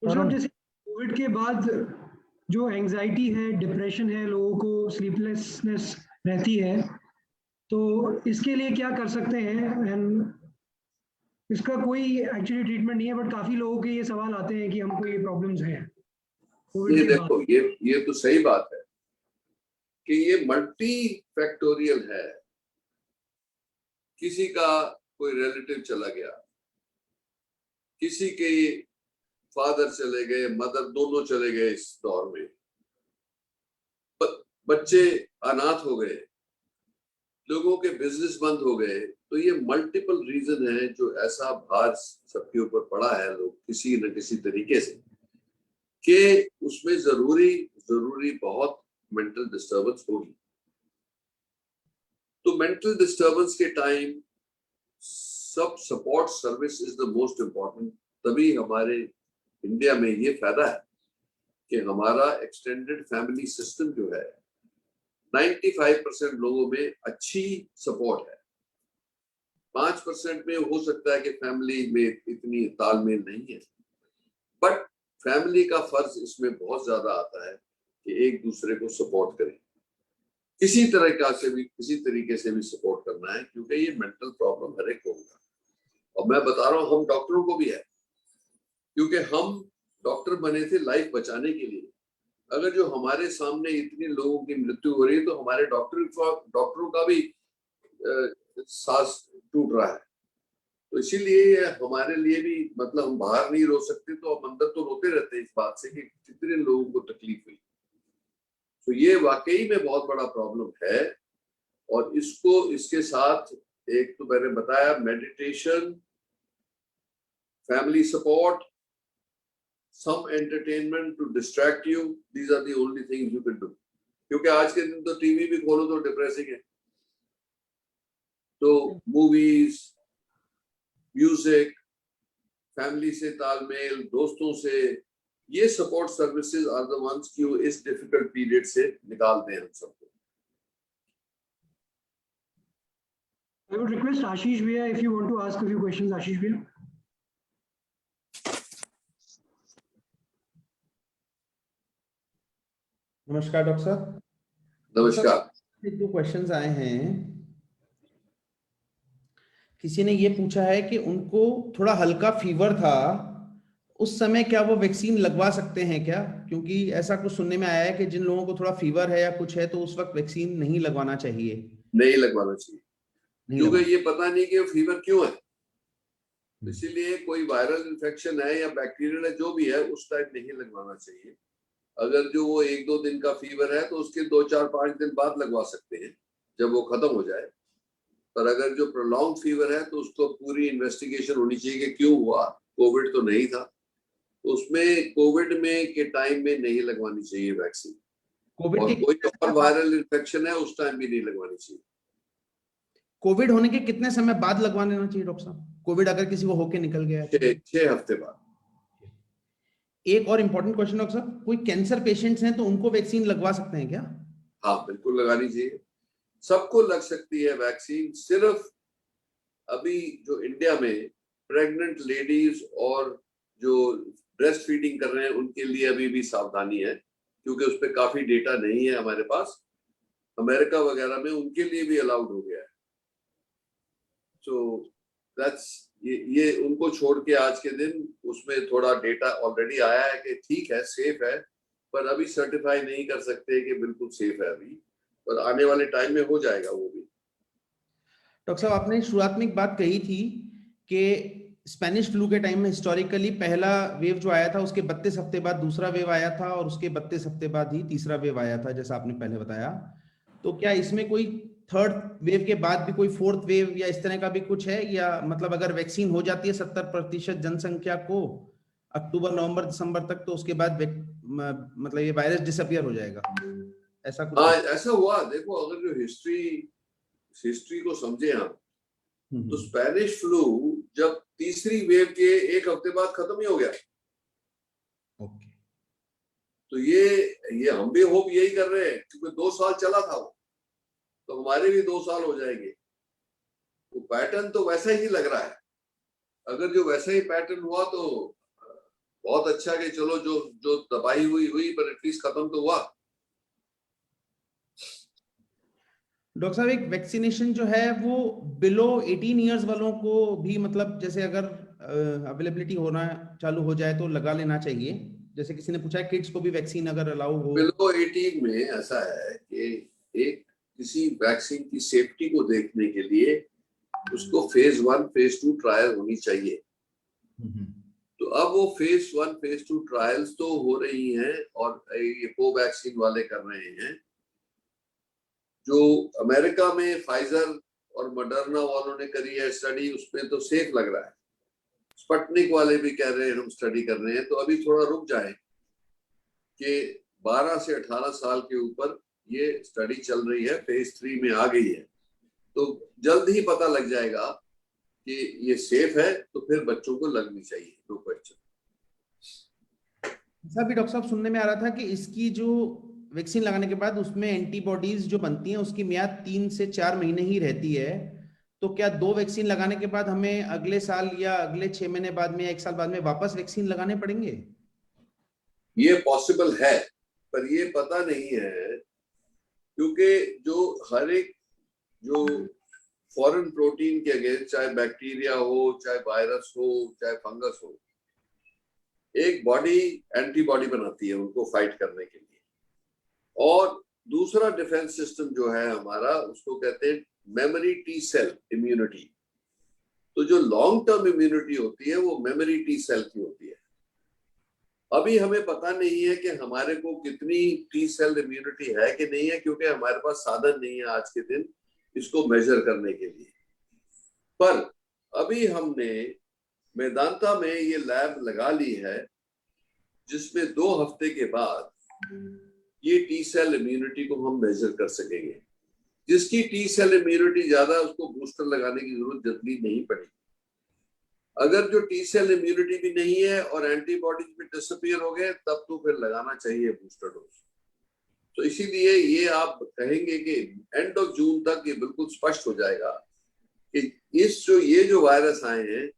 तो सर जैसे कोविड के बाद जो एंजाइटी है, डिप्रेशन है, लोगों को स्लीपलेसनेस रहती है, तो इसके लिए क्या कर सकते हैं? एंड इसका कोई एक्चुअली ट्रीटमेंट नहीं है, बट काफी लोगों के ये सवाल आते हैं कि हमको ये प्रॉब्लम्स हैं कोविड ये के बाद। देखो, ये तो सही बात है कि ये मल्टी फैक्टोरियल है। किसी का कोई रिलेटिव चला गया, किसी के फादर चले गए, मदर दोनों चले गए इस दौर में, बच्चे अनाथ हो गए, लोगों के बिजनेस बंद हो गए। तो ये मल्टीपल रीजन है जो ऐसा भार सबके ऊपर पड़ा है, लोग किसी न किसी तरीके से, कि उसमें जरूरी बहुत मेंटल डिस्टर्बेंस होगी। तो मेंटल डिस्टर्बेंस के टाइम सब support service is the most important. तभी हमारे इंडिया में ये फायदा है कि हमारा एक्सटेंडेड फैमिली सिस्टम जो है 95% लोगों में अच्छी सपोर्ट है। 5% में हो सकता है कि फैमिली में इतनी तालमेल नहीं है, बट फैमिली का फर्ज इसमें बहुत ज्यादा आता है कि एक दूसरे को सपोर्ट करें, किसी तरीके से भी सपोर्ट करना है, क्योंकि ये मेंटल प्रॉब्लम हर एक को होगा। और मैं बता रहा हूँ, हम डॉक्टरों को भी है, क्योंकि हम डॉक्टर बने थे लाइफ बचाने के लिए। अगर जो हमारे सामने इतने लोगों की मृत्यु हो रही है, तो हमारे डॉक्टरों का भी सांस टूट रहा है। तो इसीलिए हमारे लिए भी, मतलब हम बाहर नहीं रो सकते, तो हम अंदर तो रोते रहते हैं इस बात से कि कितने लोगों को तकलीफ हुई। तो ये वाकई में बहुत बड़ा प्रॉब्लम है। और इसके साथ एक तो मैंने बताया, meditation, family support, some entertainment to distract you, these are the only things you can do। क्योंकि आज के दिन तो टीवी भी खोलो तो डिप्रेसिंग है। तो मूवीज, म्यूजिक, फैमिली से तालमेल, दोस्तों से, ये support services are the ones कि इस डिफिकल्ट पीरियड से निकालते हैं हम सबको। I would request Ashish Bhaiya if you want to ask a few questions. Ashish Bhaiya. नमस्कार डॉक्टर साहब। नमस्कार। एक दो क्वेश्चंस आए हैं। किसी ने ये पूछा है कि उनको थोड़ा हल्का फीवर था, उस समय क्या वो वैक्सीन लगवा सकते हैं क्या? क्योंकि ऐसा कुछ सुनने में आया है कि जिन लोगों को थोड़ा फीवर है या कुछ है, तो उस वक्त वैक्सीन नहीं लगवाना चाहिए। नहीं लगवाना चाहिए, क्योंकि ये पता नहीं कि फीवर क्यों है। इसीलिए कोई वायरल इन्फेक्शन है या बैक्टीरियल है, जो भी है, उस टाइम नहीं लगवाना चाहिए। अगर जो वो 1-2 दिन का फीवर है, तो उसके 2-4-5 दिन बाद लगवा सकते हैं, जब वो खत्म हो जाए। पर अगर जो प्रोलॉन्ग फीवर है, तो उसको पूरी इन्वेस्टिगेशन होनी चाहिए कि क्यों हुआ। कोविड तो नहीं था, तो उसमें कोविड में के टाइम में नहीं लगवानी चाहिए वैक्सीन। कोविड और कोई और वायरल इन्फेक्शन है, उस टाइम भी नहीं लगवानी चाहिए। कोविड होने के कितने समय बाद लगवा लेना चाहिए डॉक्टर साहब? कोविड अगर किसी को होके निकल गया है 6 हफ्ते बाद। एक और इम्पोर्टेंट क्वेश्चन डॉक्टर साहब, कोई कैंसर पेशेंट्स हैं तो उनको वैक्सीन लगवा सकते हैं क्या? हाँ, बिल्कुल लगानी चाहिए। सबको लग सकती है वैक्सीन। सिर्फ अभी जो इंडिया में प्रेग्नेंट लेडीज और जो ब्रेस्ट फीडिंग कर रहे हैं, उनके लिए अभी भी सावधानी है, क्योंकि उस पर काफी डेटा नहीं है हमारे पास। अमेरिका वगैरह में उनके लिए भी अलाउड हो गया है। तो दैट्स ये उनको छोड़ के आज के दिन उसमें थोड़ा डेटा ऑलरेडी आया है कि ठीक है, सेफ है, पर अभी सर्टिफाई नहीं कर सकते कि बिल्कुल सेफ है अभी, पर आने वाले टाइम में हो जाएगा वो भी। डॉक्टर साहब, आपने शुरुआत में एक बात कही थी कि स्पेनिश फ्लू के टाइम में हिस्टोरिकली पहला वेव जो आया था, उसके 32 हफ्ते बाद दूसरा वेव आया था, और उसके 32 हफ्ते बाद ही तीसरा वेव आया था, जैसा आपने पहले बताया। तो क्या इसमें कोई थर्ड वेव के बाद भी कोई फोर्थ वेव या इस तरह का भी कुछ है? या मतलब अगर वैक्सीन हो जाती है 70% जनसंख्या को अक्टूबर, नवंबर, दिसंबर तक, तो उसके बाद मतलब ये वायरस डिसअपियर हो जाएगा, ऐसा कुछ? हाँ, ऐसा हुआ। देखो, अगर जो हिस्ट्री को समझे हम, तो स्पेनिश फ्लू जब तीसरी वेव के 1 हफ्ते बाद खत्म ही हो गया। ओके। तो ये हम भी होप यही कर रहे हैं, क्योंकि 2 साल चला था वो, तो हमारे भी 2 साल हो जाएंगे। तो पैटर्न तो वैसा ही लग रहा है। अगर जो वैसा ही पैटर्न हुआ तो बहुत अच्छा कि चलो जो तबाही हुई पर एटलीस्ट खत्म तो हुआ। डॉक्टर साहब, एक वैक्सीनेशन जो है वो बिलो 18 इयर्स वालों को भी, मतलब जैसे अगर अवेलेबिलिटी होना चालू हो जाए तो लगा लेना चाहिए। जैसे किसी ने पूछा किड्स को भी वैक्सीन अगर अलाउ हो। बिलो 18 में ऐसा है कि एक किसी वैक्सीन की सेफ्टी को देखने के लिए उसको फेज 1 फेज 2 ट्रायल होनी चाहिए। तो अब वो फेज 1 फेज 2 ट्रायल्स तो हो रही हैं और ये कोवैक्सीन वाले कर रहे हैं। जो अमेरिका में फाइजर और मॉडर्ना वालों ने करी है स्टडी, उसमें तो सेफ लग रहा है। स्पुतनिक वाले भी कह रहे हैं हम स्टडी कर रहे हैं। तो अभी थोड़ा रुक जाए कि 12 से 18 साल के ऊपर ये स्टडी चल रही है, फेज 3 में आ गई है, तो जल्द ही पता लग जाएगा कि ये सेफ है, तो फिर बच्चों को लगनी चाहिए, नो क्वेश्चन। भी डॉक्टर साहब सुनने में आ रहा था कि इसकी जो वैक्सीन लगाने के बाद उसमें एंटीबॉडीज जो बनती हैं उसकी मियाद 3 से 4 महीने ही रहती है। तो क्या 2 वैक्सीन लगाने के बाद हमें अगले साल या अगले 6 महीने बाद में या 1 साल बाद में वापस वैक्सीन लगाने पड़ेंगे? ये पॉसिबल है, पर ये पता नहीं है, क्योंकि जो हर एक जो फॉरेन प्रोटीन के अगेंस्ट, चाहे बैक्टीरिया हो, चाहे वायरस हो, चाहे फंगस हो, एक बॉडी एंटीबॉडी बनाती है उनको फाइट करने के लिए। और दूसरा डिफेंस सिस्टम जो है हमारा, उसको कहते हैं मेमोरी टी सेल इम्यूनिटी। तो जो लॉन्ग टर्म इम्यूनिटी होती है वो मेमोरी टी सेल की होती है। अभी हमें पता नहीं है कि हमारे को कितनी टी सेल इम्यूनिटी है कि नहीं है, क्योंकि हमारे पास साधन नहीं है आज के दिन इसको मेजर करने के लिए। पर अभी हमने मेदांता में ये लैब लगा ली है, जिसमें 2 हफ्ते के बाद ये टी सेल इम्यूनिटी को हम मेजर कर सकेंगे। जिसकी टी सेल इम्यूनिटी ज्यादा है उसको बूस्टर लगाने की जरूरत जल्दी नहीं पड़ेगी। अगर जो टी सेल इम्यूनिटी भी नहीं है और एंटीबॉडीज भी डिसअपीयर हो गए, तब तो फिर लगाना चाहिए बूस्टर डोज। तो इसीलिए ये आप कहेंगे कि एंड ऑफ जून तक ये बिल्कुल स्पष्ट हो जाएगा कि ये जो वायरस आए हैं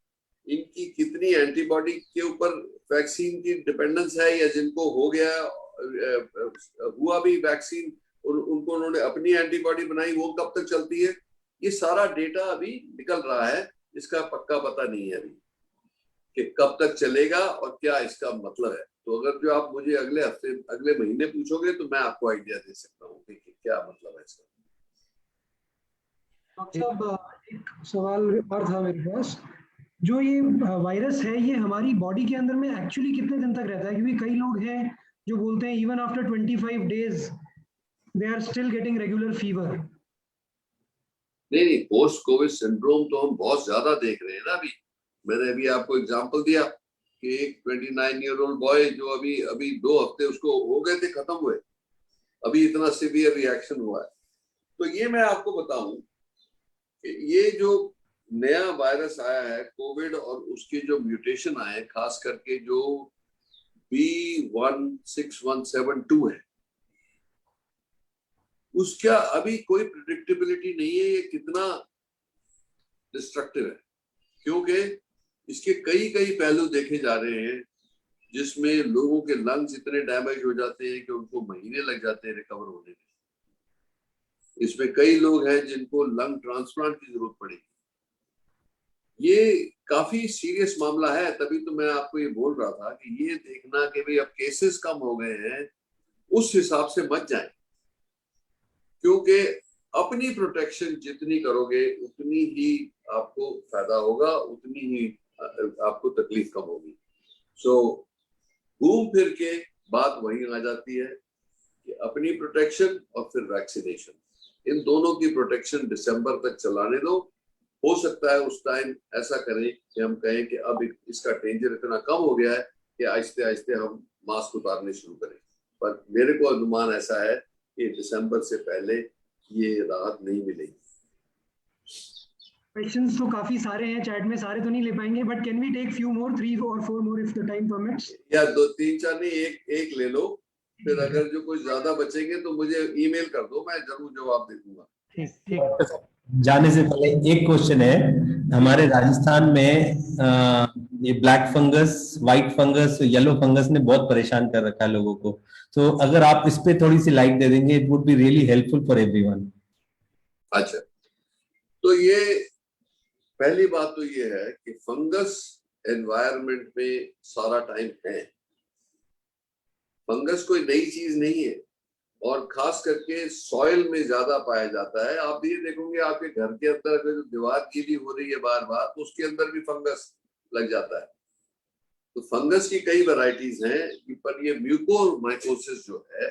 इनकी कितनी एंटीबॉडी के ऊपर वैक्सीन की डिपेंडेंस है, या जिनको हो गया हुआ भी वैक्सीन उनको उन्होंने अपनी एंटीबॉडी बनाई, वो कब तक चलती है। ये सारा डेटा अभी निकल रहा है, इसका पक्का पता नहीं है अभी कि कब तक चलेगा और क्या इसका मतलब है। तो अगर जो आप मुझे अगले हफ्ते अगले महीने पूछोगे तो मैं आपको आइडिया दे सकता हूँ कि क्या मतलब है इसका। डॉक्टर साहब, एक सवाल और था मेरे पास। जो ये वायरस है ये हमारी बॉडी के अंदर में एक्चुअली कितने दिन तक रहता है? क्योंकि कई लोग हैं जो बोलते हैं even after 25 days they are still getting regular fever. नहीं, पोस्ट कोविड सिंड्रोम तो हम बहुत ज्यादा देख रहे हैं ना। अभी मैंने अभी आपको एग्जांपल दिया कि एक 29 ईयर ओल्ड बॉय जो अभी 2 हफ्ते उसको हो गए थे, खत्म हुए, अभी इतना सीवियर रिएक्शन हुआ है। तो ये मैं आपको बताऊं कि ये जो नया वायरस आया है कोविड और उसके जो म्यूटेशन आए, खास करके जो B16172 है, उसका अभी कोई प्रेडिक्टेबिलिटी नहीं है ये कितना डिस्ट्रक्टिव है, क्योंकि इसके कई पहलू देखे जा रहे हैं जिसमें लोगों के लंग्स इतने डैमेज हो जाते हैं कि उनको महीने लग जाते हैं रिकवर होने में। इसमें कई लोग हैं जिनको लंग ट्रांसप्लांट की जरूरत पड़ेगी। ये काफी सीरियस मामला है, तभी तो मैं आपको ये बोल रहा था कि ये देखना कि भाई अब केसेस कम हो गए हैं, उस हिसाब से मत जाएं, क्योंकि अपनी प्रोटेक्शन जितनी करोगे उतनी ही आपको फायदा होगा, उतनी ही आपको तकलीफ कम होगी। सो घूम फिर के बात वही आ जाती है कि अपनी प्रोटेक्शन और फिर वैक्सीनेशन, इन दोनों की प्रोटेक्शन दिसंबर तक चलाने दो। हो सकता है उस टाइम ऐसा करें कि हम कहें कि अब इसका डेंजर इतना कम हो गया है कि आहिस्ते आहिस्ते हम मास्क उतारने शुरू करें। पर मेरे को अनुमान ऐसा है कि दिसंबर से पहले ये राहत नहीं मिलेगी। क्वेश्चंस तो काफी सारे हैं चैट में, सारे तो नहीं ले पाएंगे, but can we take few more, 3 or 4 more if the time permits? या 2 3 4 नहीं, एक ले लो फिर अगर जो कुछ ज्यादा बचेंगे तो मुझे ईमेल कर दो, मैं जरूर जवाब दे दूंगा। ठीक ठीक। जाने से पहले एक क्वेश्चन है, हमारे राजस्थान में ये black fungus, white fungus, yellow fungus ने बहुत परेशान कर रखा है लोगों को, तो अगर आप इस पे थोड़ी सी लाइट दे देंगे, it would be really helpful for everyone. अच्छा, तो ये पहली बात तो ये है कि फंगस एनवायरनमेंट में सारा टाइम है। फंगस कोई नई चीज नहीं है, और खास करके सॉइल में ज्यादा पाया जाता है। आप ये देखोगे आपके घर के अंदर अगर जो दीवार गीली हो रही है बार बार, तो उसके अंदर भी फंगस लग जाता है। तो फंगस की कई वैरायटीज हैं, पर ये म्यूकोरमाइकोसिस जो है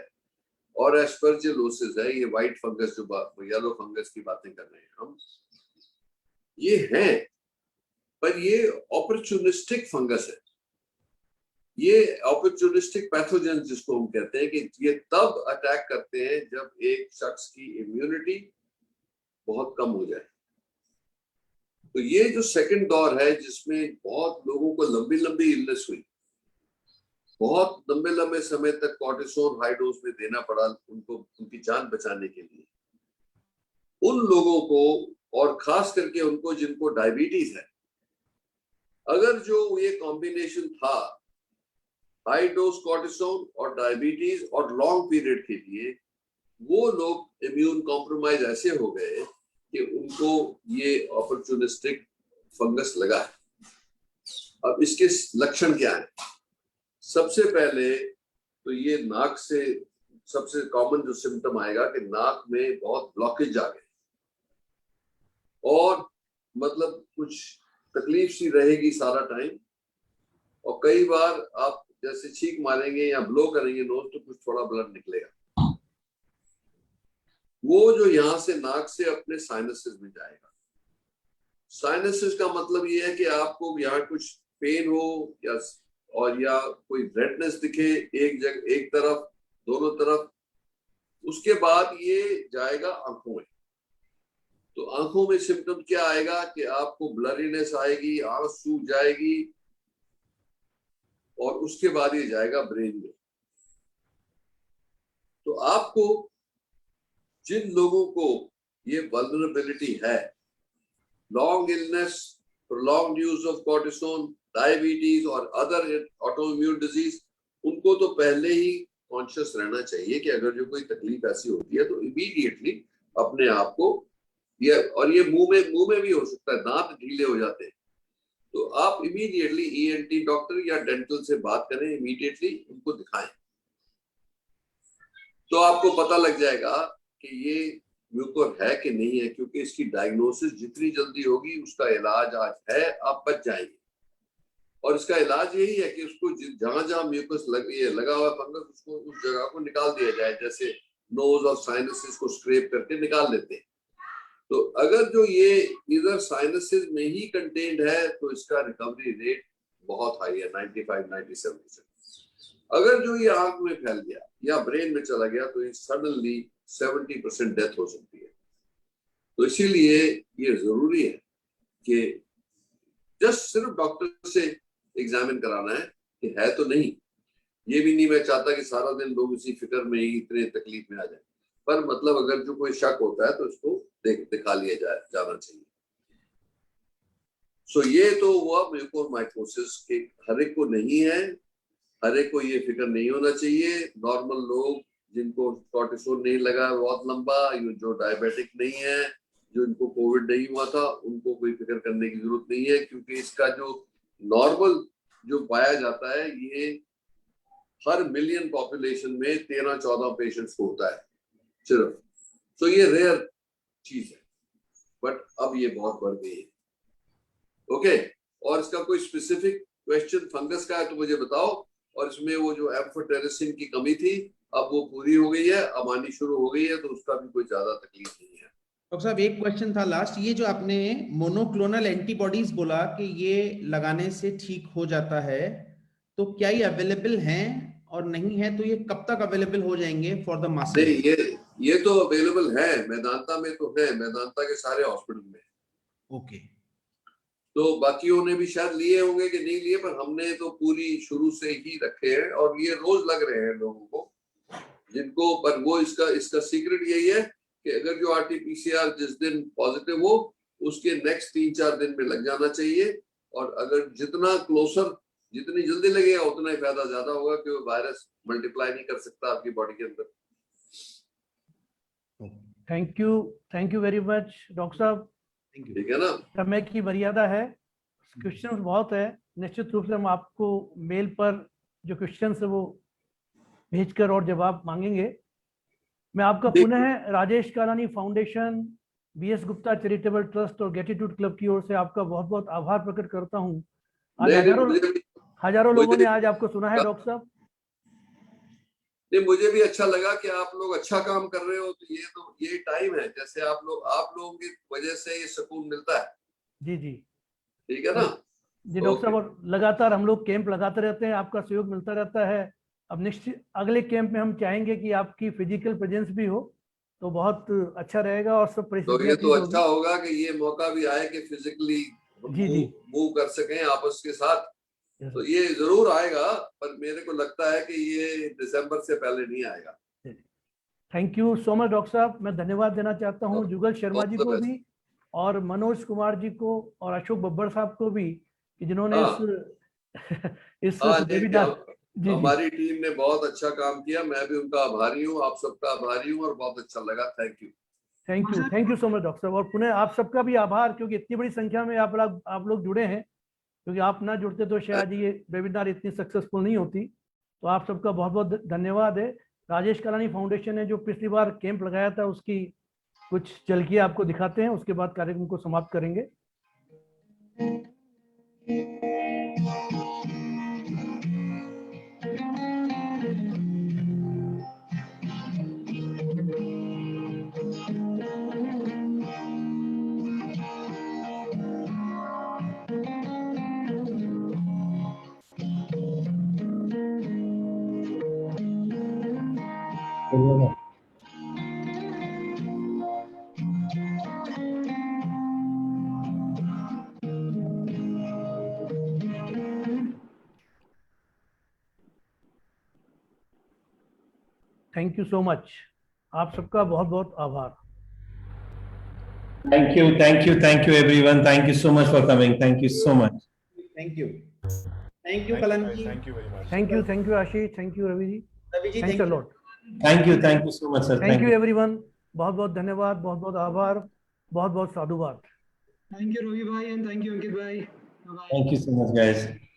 और एस्परजिलोसिस है, ये व्हाइट फंगस जो येलो फंगस की बातें कर रहे हैं हम, ये हैं, पर ये ऑपर्चुनिस्टिक फंगस है। ये अपॉर्चुनिस्टिक पैथोजन जिसको हम कहते हैं, कि ये तब अटैक करते हैं जब एक शख्स की इम्यूनिटी बहुत कम हो जाए। तो ये जो सेकंड दौर है जिसमें बहुत लोगों को लंबी लंबी इलनेस हुई, बहुत लंबे लंबे समय तक कॉर्टिसोन हाई डोज में देना पड़ा उनको उनकी जान बचाने के लिए, उन लोगों को, और खास करके उनको जिनको डायबिटीज है, अगर जो ये कॉम्बिनेशन था हाई डोज कॉर्टिसोन और डायबिटीज और लॉन्ग पीरियड के लिए, वो लोग इम्यून कॉम्प्रोमाइज ऐसे हो गए कि उनको ये अपॉर्चुनिस्टिक फंगस लगा है। अब इसके लक्षण क्या है? सबसे पहले तो ये नाक से सबसे कॉमन जो सिम्टम आएगा कि नाक में बहुत ब्लॉकेज आ गए, और मतलब कुछ तकलीफ सी रहेगी सारा टाइम, और कई बार आप जैसे छींक मारेंगे या ब्लो करेंगे नोज तो कुछ थोड़ा ब्लड निकलेगा। वो जो यहां से नाक से अपने साइनसेस में जाएगा। साइनसेस का मतलब ये है कि आपको यहाँ कुछ पेन हो या कोई रेडनेस दिखे एक जगह, एक तरफ, दोनों तरफ। उसके बाद ये जाएगा आंखों में। तो आंखों में सिम्टम क्या आएगा कि आपको ब्लरीनेस आएगी, आंख सूख जाएगी, और उसके बाद ये जाएगा ब्रेन में। तो आपको, जिन लोगों को ये वल्नरेबिलिटी है, long illness, prolonged use of cortisone, diabetes और अदर ऑटोइम्यून डिजीज, उनको तो पहले ही कॉन्शियस रहना चाहिए कि अगर जो कोई तकलीफ ऐसी होती है तो इमीडिएटली अपने आप को, और ये मुंह में भी हो सकता है, दांत ढीले हो जाते हैं, तो आप इमीडिएटली ईएनटी डॉक्टर या डेंटल से बात करें, इमीडिएटली उनको दिखाएं, तो आपको पता लग जाएगा कि ये म्यूकोर है कि नहीं है। क्योंकि इसकी डायग्नोसिस जितनी जल्दी होगी, उसका इलाज आज है, आप बच जाएंगे। और इसका इलाज यही है कि उसको जहां जहां म्यूकस लगा हुआ फंगस, उसको उस जगह को निकाल दिया जाए, जैसे नोज और साइनसेस को स्क्रैप करके निकाल लेते हैं। तो अगर जो ये इधर साइनसेस में ही कंटेन्ड है तो इसका रिकवरी रेट बहुत हाई है, 95-97%। अगर जो ये आंख में फैल गया या ब्रेन में चला गया तो ये सडनली 70% डेथ हो सकती है। तो इसीलिए ये जरूरी है कि जस्ट सिर्फ डॉक्टर से एग्जामिन कराना है कि है तो नहीं। ये भी नहीं मैं चाहता कि सारा दिन लोग इसी फिक्र में ही इतने तकलीफ में आ जाए, पर मतलब अगर जो कोई शक होता है तो इसको दिखा लिया जाना चाहिए। सो ये तो हुआ म्यूकोरमाइकोसिस के। हर एक को नहीं है, हर एक को ये फिक्र नहीं होना चाहिए। नॉर्मल लोग जिनको कॉर्टिसोन नहीं लगा बहुत लंबा, जो डायबिटिक नहीं है, जो इनको कोविड नहीं हुआ था, उनको कोई फिक्र करने की जरूरत नहीं है, क्योंकि इसका जो नॉर्मल जो पाया जाता है ये हर मिलियन पॉपुलेशन में 13-14 पेशेंट्स को होता है सिर्फ। तो ये रेयर चीज है, बट अब ये बहुत बढ़ गई है। ओके, और इसका कोई स्पेसिफिक क्वेश्चन फंगस का है तो मुझे बताओ। और इसमें वो जो एम्फोटेरिसिन की कमी थी, अब वो पूरी हो गई है, अब आनी शुरू हो गई है, तो उसका भी कोई ज्यादा तकलीफ नहीं है। डॉक्टर साहब एक क्वेश्चन था लास्ट, ये जो आपने मोनोक्लोनल एंटीबॉडीज बोला कि ये लगाने से ठीक हो जाता है, तो क्या ये अवेलेबल हैं, और नहीं है तो ये कब तक अवेलेबल हो जाएंगे फॉर द मासेस? नहीं, ये तो अवेलेबल है, मेदांता में तो है, मेदांता के सारे हॉस्पिटल में। ओके, तो बाकियों ने भी शायद लिए होंगे कि नहीं लिए, पर हमने तो पूरी शुरू से ही रखे हैं और ये रोज लग रहे हैं लोगों को। जिनको, पर वो इसका सीक्रेट यही है कि अगर जो RT-PCR जिस दिन पॉजिटिव हो उसके नेक्स्ट 3-4 दिन में लग जाना चाहिए, और अगर जितना क्लोजर, जितनी जल्दी लगेगा उतना ही फायदा ज्यादा होगा, क्योंकि वायरस मल्टीप्लाई नहीं कर सकता आपकी बॉडी के अंदर। Thank you very much doctor साहब। ठीक है ना? समय की मर्यादा है, क्वेश्चंस बहुत है, निश्चित रूप से हम आपको मेल पर जो क्वेश्चंस है वो भेजकर और जवाब मांगेंगे। मैं आपका पुनः Rajesh Kalani foundation, BS Gupta charitable trust और ग्रेटिट्यूड क्लब की ओर से आपका बहुत बहुत आभार प्रकट करता हूँ। आज हजारों लोगों ने आज आपको सुना है डॉक्टर साहब। नहीं, मुझे भी अच्छा लगा कि आप लोग अच्छा काम कर रहे हो, तो ये टाइम है, जैसे आप लोगों की वजह से ये सुकून मिलता है। जी जी ठीक है ना? जी डॉक्टर साहब, और लगातार हम लोग कैंप लगाते रहते हैं, आपका सहयोग मिलता रहता है। अब निश्चित अगले कैंप में हम चाहेंगे कि आपकी फिजिकल प्रेजेंस भी हो, तो बहुत अच्छा रहेगा और सब तो परिस्थितियां ये तो ठीक अच्छा होगी। होगा कि ये मौका भी आए कि फिजिकली जी मूव कर सकें आपस के साथ, तो ये जरूर आएगा, पर मेरे को लगता है कि ये दिसंबर से पहले नहीं आएगा। Thank you so much doctor साहब। मैं धन्यवाद देना चाहता हूँ जुगल शर्मा जी को भी, और मनोज कुमार जी को, और अशोक बब्बर साहब को भी, कि जिन्होंने इस वेबिनार, जी हमारी टीम ने बहुत अच्छा काम किया, मैं भी उनका आभारी हूँ, आप सबका आभारी हूँ, और बहुत अच्छा लगा। Thank you so much doctor साहब, और पुनः आप सबका भी आभार, क्योंकि इतनी बड़ी संख्या में आप लोग जुड़े हैं, क्योंकि आप ना जुड़ते तो शायद ये वेबिनार इतनी सक्सेसफुल नहीं होती। तो आप सबका बहुत बहुत धन्यवाद है। राजेश कालानी फाउंडेशन ने जो पिछली बार कैंप लगाया था उसकी कुछ झलकियां आपको दिखाते हैं, उसके बाद कार्यक्रम को समाप्त करेंगे। थैंक यू सो मच, आप सबका बहुत बहुत आभार। Thank you everyone. Thank you so much for coming. Thank you so much. Thank you. Thank you, Kalan ji. Thank you very much. Thank you Ashish, thank you Ravi ji, Ravi ji, thanks a lot. Thank you so much, sir. Thank you everyone, बहुत बहुत धन्यवाद, बहुत बहुत आभार, बहुत बहुत साधुवाद। Thank you, Ravi bhai, and thank you, Ankit bhai. Bye bye. Thank you so much, guys.